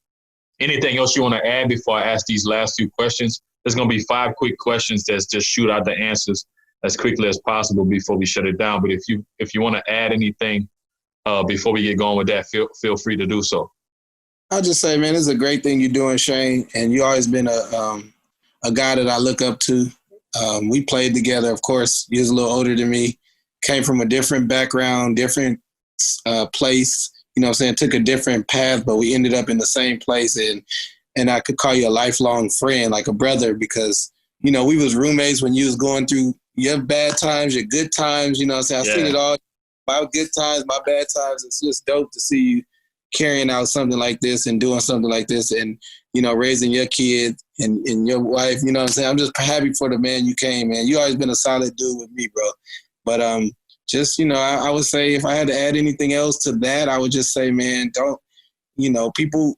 Speaker 1: anything else you want to add before I ask these last few questions? There's going to be 5 quick questions that's just shoot out the answers as quickly as possible before we shut it down. But if you want to add anything before we get going with that, feel free to do so.
Speaker 2: I'll just say, man, it's a great thing you're doing, Shane, and you always been a guy that I look up to. We played together, of course. He was a little older than me, came from a different background, different place, you know what I'm saying, took a different path, but we ended up in the same place. And I could call you a lifelong friend, like a brother, because, you know, we was roommates when you was going through your bad times, your good times, you know what I'm saying? I've seen it all, my good times, my bad times. It's just dope to see you carrying out something like this and doing something like this and, you know, raising your kid and your wife, you know what I'm saying? I'm just happy for the man you came, man. You always been a solid dude with me, bro. But just, you know, I would say if I had to add anything else to that, I would just say, man, don't, you know, people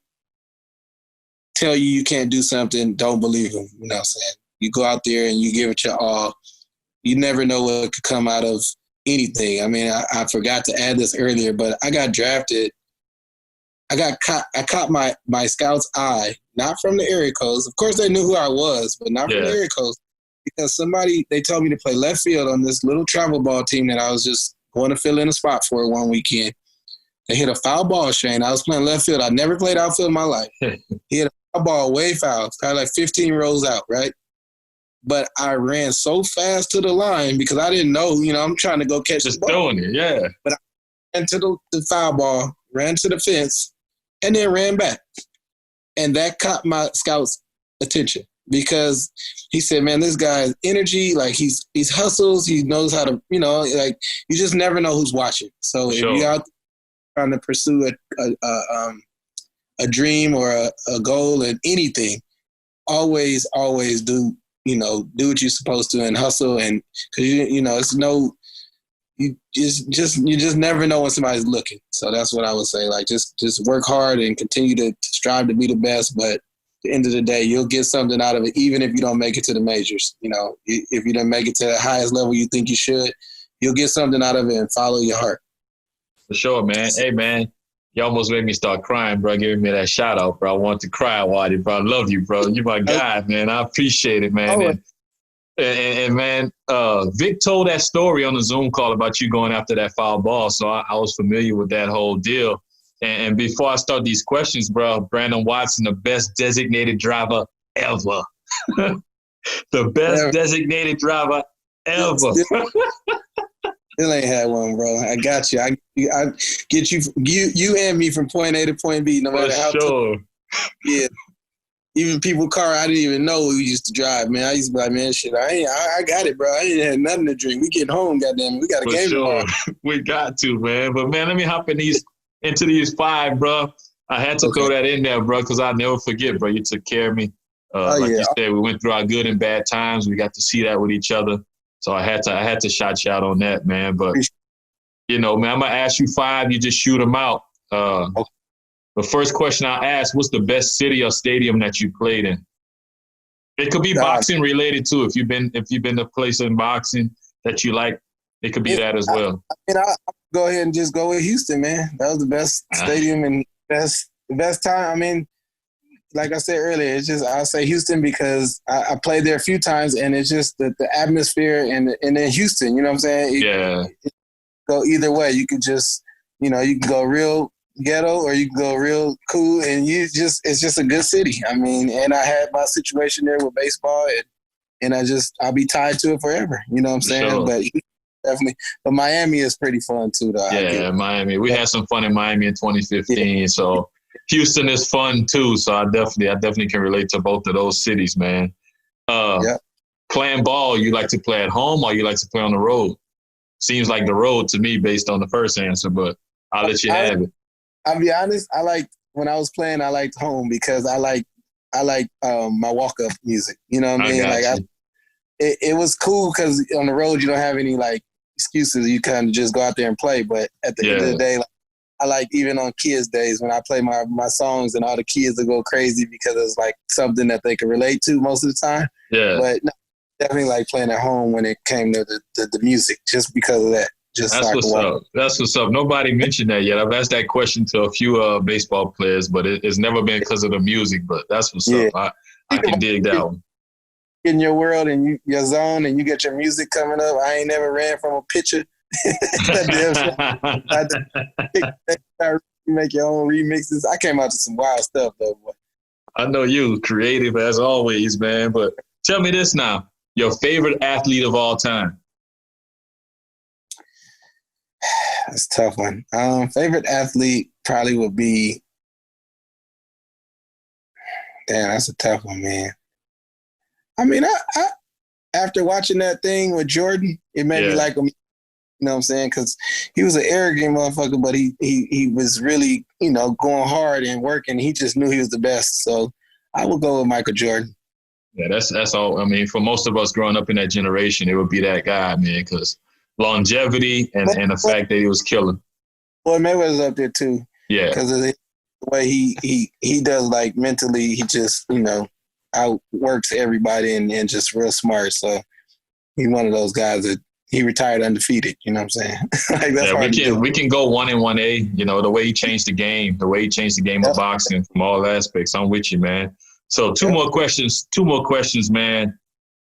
Speaker 2: tell you can't do something, don't believe them, you know what I'm saying? You go out there and you give it your all. You never know what could come out of anything. I mean, I forgot to add this earlier, but I got drafted. I caught my scout's eye, not from the area codes. Of course, they knew who I was, but not from the area codes. Because they told me to play left field on this little travel ball team that I was just going to fill in a spot for one weekend. They hit a foul ball, Shane. I was playing left field. I never played outfield in my life. He hit a foul ball way foul, probably like 15 rows out, right? But I ran so fast to the line because I didn't know, you know, I'm trying to go catch the ball. Just
Speaker 1: throwing it, yeah.
Speaker 2: But I ran to the foul ball, ran to the fence, and then ran back. And that caught my scout's attention because he said, man, this guy's energy, like he's hustles, he knows how to, you know, like you just never know who's watching. So if you're out trying to pursue a dream or a goal and anything, always do, you know, do what you're supposed to and hustle. And cause you know, you just never know when somebody's looking. So that's what I would say. Like just work hard and continue to strive to be the best. But at the end of the day, you'll get something out of it, even if you don't make it to the majors. You know, if you don't make it to the highest level you think you should, you'll get something out of it and follow your heart.
Speaker 1: For sure, man. Hey, man, you almost made me start crying, bro, giving me that shout out, bro. I want to cry, Watty, bro. I love you, bro. You're my guy, man. I appreciate it, man. And man, Vic told that story on the Zoom call about you going after that foul ball. So I was familiar with that whole deal. And before I start these questions, bro, Brandon Watson, the best designated driver ever. The best designated driver ever.
Speaker 2: Still ain't had one, bro. I got you. I get you and me from point A to point B, no matter how.
Speaker 1: Sure.
Speaker 2: Yeah. Even people car I didn't even know we used to drive, man. I used to be like, man, shit, I got it, bro. I ain't had nothing to drink. We getting home, goddamn. We got a game tomorrow.
Speaker 1: We got to, man. But man, let me hop into these 5, bro. I had to throw that in there, bro, because I'll never forget, bro. You took care of me Like
Speaker 2: yeah.
Speaker 1: you said, we went through our good and bad times. We got to see that with each other. So I had to shout you out on that, man. But man, I'm gonna ask you 5. You just shoot them out.
Speaker 2: Okay.
Speaker 1: The first question I'll ask: what's the best city or stadium that you played in? It could be boxing related too. If you've been to a place in boxing that you like, it could be that as well.
Speaker 2: I'll go ahead and just go with Houston, man. That was the best stadium and the best time. I mean, like I said earlier, it's just I'll say Houston because I played there a few times, and it's just the atmosphere and in Houston. You know what I'm saying? It go either way. You could just you can go real ghetto or you can go real cool, and it's just a good city. I mean, and I had my situation there with baseball, and I'll be tied to it forever. You know what I'm saying?
Speaker 1: Sure.
Speaker 2: But definitely, but Miami is pretty fun too, though.
Speaker 1: Yeah, Miami. We had some fun in Miami in 2015. So Houston is fun too. So I definitely can relate to both of those cities, man. Playing ball, you like to play at home or you like to play on the road? Seems like the road to me based on the first answer, but I'll let you have it.
Speaker 2: I'll be honest. When I was playing, I liked home because I like my walk up music. You know what I mean? It was cool because on the road you don't have any like excuses. You kind of just go out there and play. But at the end of the day, I like even on kids' days when I play my songs and all the kids will go crazy because it's like something that they can relate to most of the time.
Speaker 1: Yeah.
Speaker 2: But no, definitely like playing at home when it came to the music just because of that.
Speaker 1: That's what's up. That's what's up. Nobody mentioned that yet. I've asked that question to a few baseball players, but it's never been because of the music. But that's what's up. I can dig that one.
Speaker 2: In your world and your zone and you get your music coming up. I ain't never ran from a pitcher. You make your own remixes. I came out to some wild stuff though, boy.
Speaker 1: I know you, creative as always, man. But tell me this now: your favorite athlete of all time?
Speaker 2: That's a tough one. Favorite athlete probably would be. Damn, that's a tough one, man. I mean, I after watching that thing with Jordan, it made me like him. You know what I'm saying? Because he was an arrogant motherfucker, but he was really, going hard and working. He just knew he was the best. So I would go with Michael Jordan.
Speaker 1: Yeah, that's all. I mean, for most of us growing up in that generation, it would be that guy, man, because longevity and the fact that he was killing.
Speaker 2: Well, Mayweather's up there too.
Speaker 1: Yeah.
Speaker 2: Because of the way he does, like, mentally, he just, outworks everybody and just real smart. So he's one of those guys that he retired undefeated. You know what I'm saying? Like, that's hard to do.
Speaker 1: We can go 1 and 1A. The way he changed the game, of boxing from all aspects. I'm with you, man. So two more questions, man,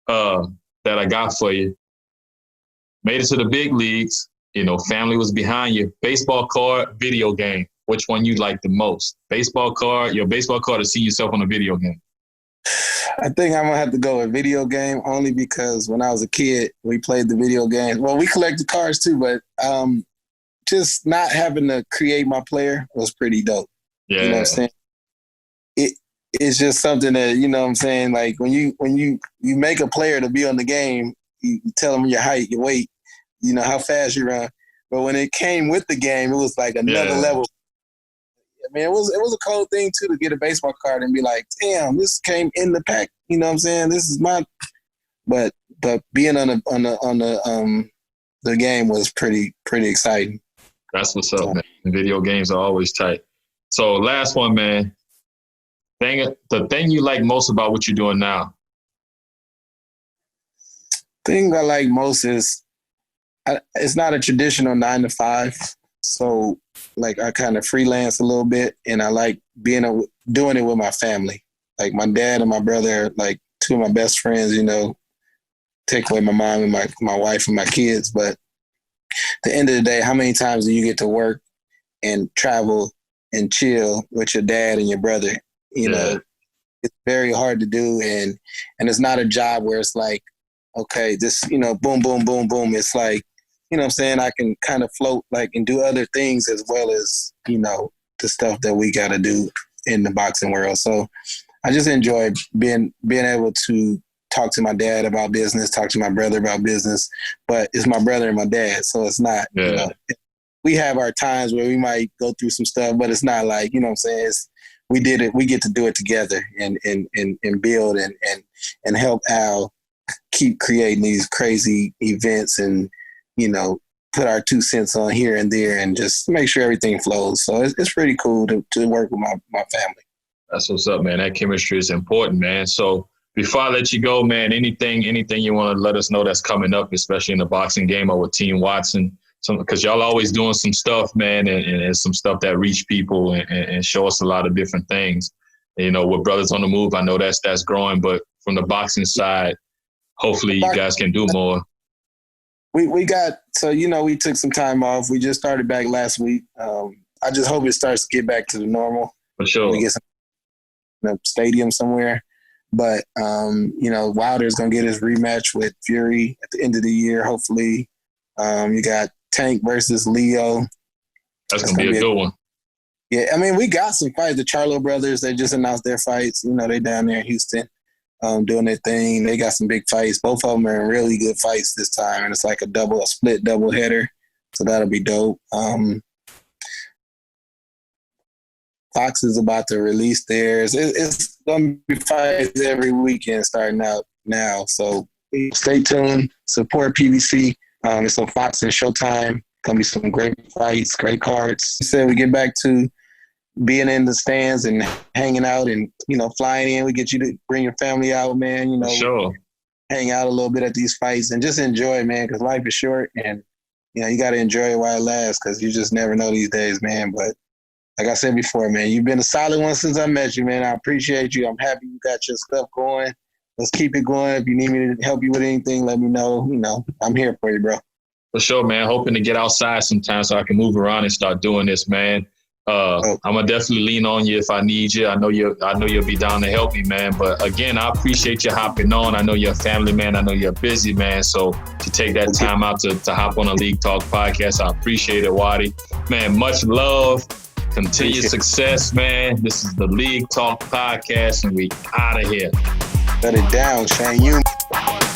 Speaker 1: that I got for you. Made it to the big leagues. Family was behind you. Baseball card, video game. Which one you like the most? Baseball card, your baseball card, or see yourself on a video game?
Speaker 2: I think I'm going to have to go with video game only because when I was a kid, we played the video games. Well, we collected cards too, but just not having to create my player was pretty dope.
Speaker 1: Yeah.
Speaker 2: You know what I'm saying? It's just something that, you know what I'm saying? Like when you make a player to be on the game, you tell them your height, your weight, how fast you run. But when it came with the game, it was like another level. I mean, it was a cool thing too to get a baseball card and be like, damn, this came in the pack. You know what I'm saying? This is my. But being on the game was pretty exciting.
Speaker 1: That's what's up, man. Video games are always tight. So last one, man. The thing you like most about what you're doing now?
Speaker 2: Thing I like most is it's not a traditional 9 to 5. So like I kind of freelance a little bit and I like doing it with my family. Like my dad and my brother are like two of my best friends, take away my mom and my wife and my kids. But at the end of the day, how many times do you get to work and travel and chill with your dad and your brother? It's very hard to do. And it's not a job where it's like, okay, this, boom, boom, boom, boom. It's like, you know what I'm saying? I can kind of float and do other things as well as, the stuff that we got to do in the boxing world. So I just enjoy being able to talk to my dad about business, talk to my brother about business, but it's my brother and my dad. So it's not, we have our times where we might go through some stuff, but it's not like, you know what I'm saying? we did it. We get to do it together and build and help Al keep creating these crazy events and, you know, put our 2 cents on here and there and just make sure everything flows. So it's pretty cool to work with my family.
Speaker 1: That's what's up, man. That chemistry is important, man. So before I let you go, man, anything you want to let us know that's coming up, especially in the boxing game or with Team Watson? Because y'all always doing some stuff, man, and some stuff that reach people and show us a lot of different things. And, you know, with Brothers on the Move, I know that's growing, but from the boxing side, hopefully you guys can do more.
Speaker 2: We got, so, you know, we took some time off. We just started back last week. I just hope it starts to get back to the normal.
Speaker 1: For sure.
Speaker 2: We get some in a stadium somewhere. But, you know, Wilder's going to get his rematch with Fury at the end of the year, hopefully. You got Tank versus Leo.
Speaker 1: That's going to be a good one.
Speaker 2: Yeah, I mean, we got some fights. The Charlo brothers, they just announced their fights. You know, they down there in Houston doing their thing. They got some big fights. Both of them are in really good fights this time, and it's like a split double header. So that'll be dope. Fox is about to release theirs. It's going to be fights every weekend starting out now. So stay tuned. Support PBC. It's on Fox and Showtime. Going to be some great fights, great cards. So we get back to being in the stands and hanging out and, you know, flying in. We get you to bring your family out, man. You know,
Speaker 1: sure.
Speaker 2: Hang out a little bit at these fights and just enjoy, man, because life is short and, you know, you got to enjoy it while it lasts because you just never know these days, man. But like I said before, man, you've been a solid one since I met you, man. I appreciate you. I'm happy you got your stuff going. Let's keep it going. If you need me to help you with anything, let me know. You know, I'm here for you, bro.
Speaker 1: For sure, man. Hoping to get outside sometime so I can move around and start doing this, man. I'm gonna definitely lean on you if I need you. I know you'll be down to help me, man. But again, I appreciate you hopping on. I know you're a family man. I know you're a busy man. So to take that time out to hop on a League Talk podcast, I appreciate it, Watty. Man, much love. Continued success, man. This is the League Talk podcast, and we out of here.
Speaker 2: Shut it down, Shane. Youman.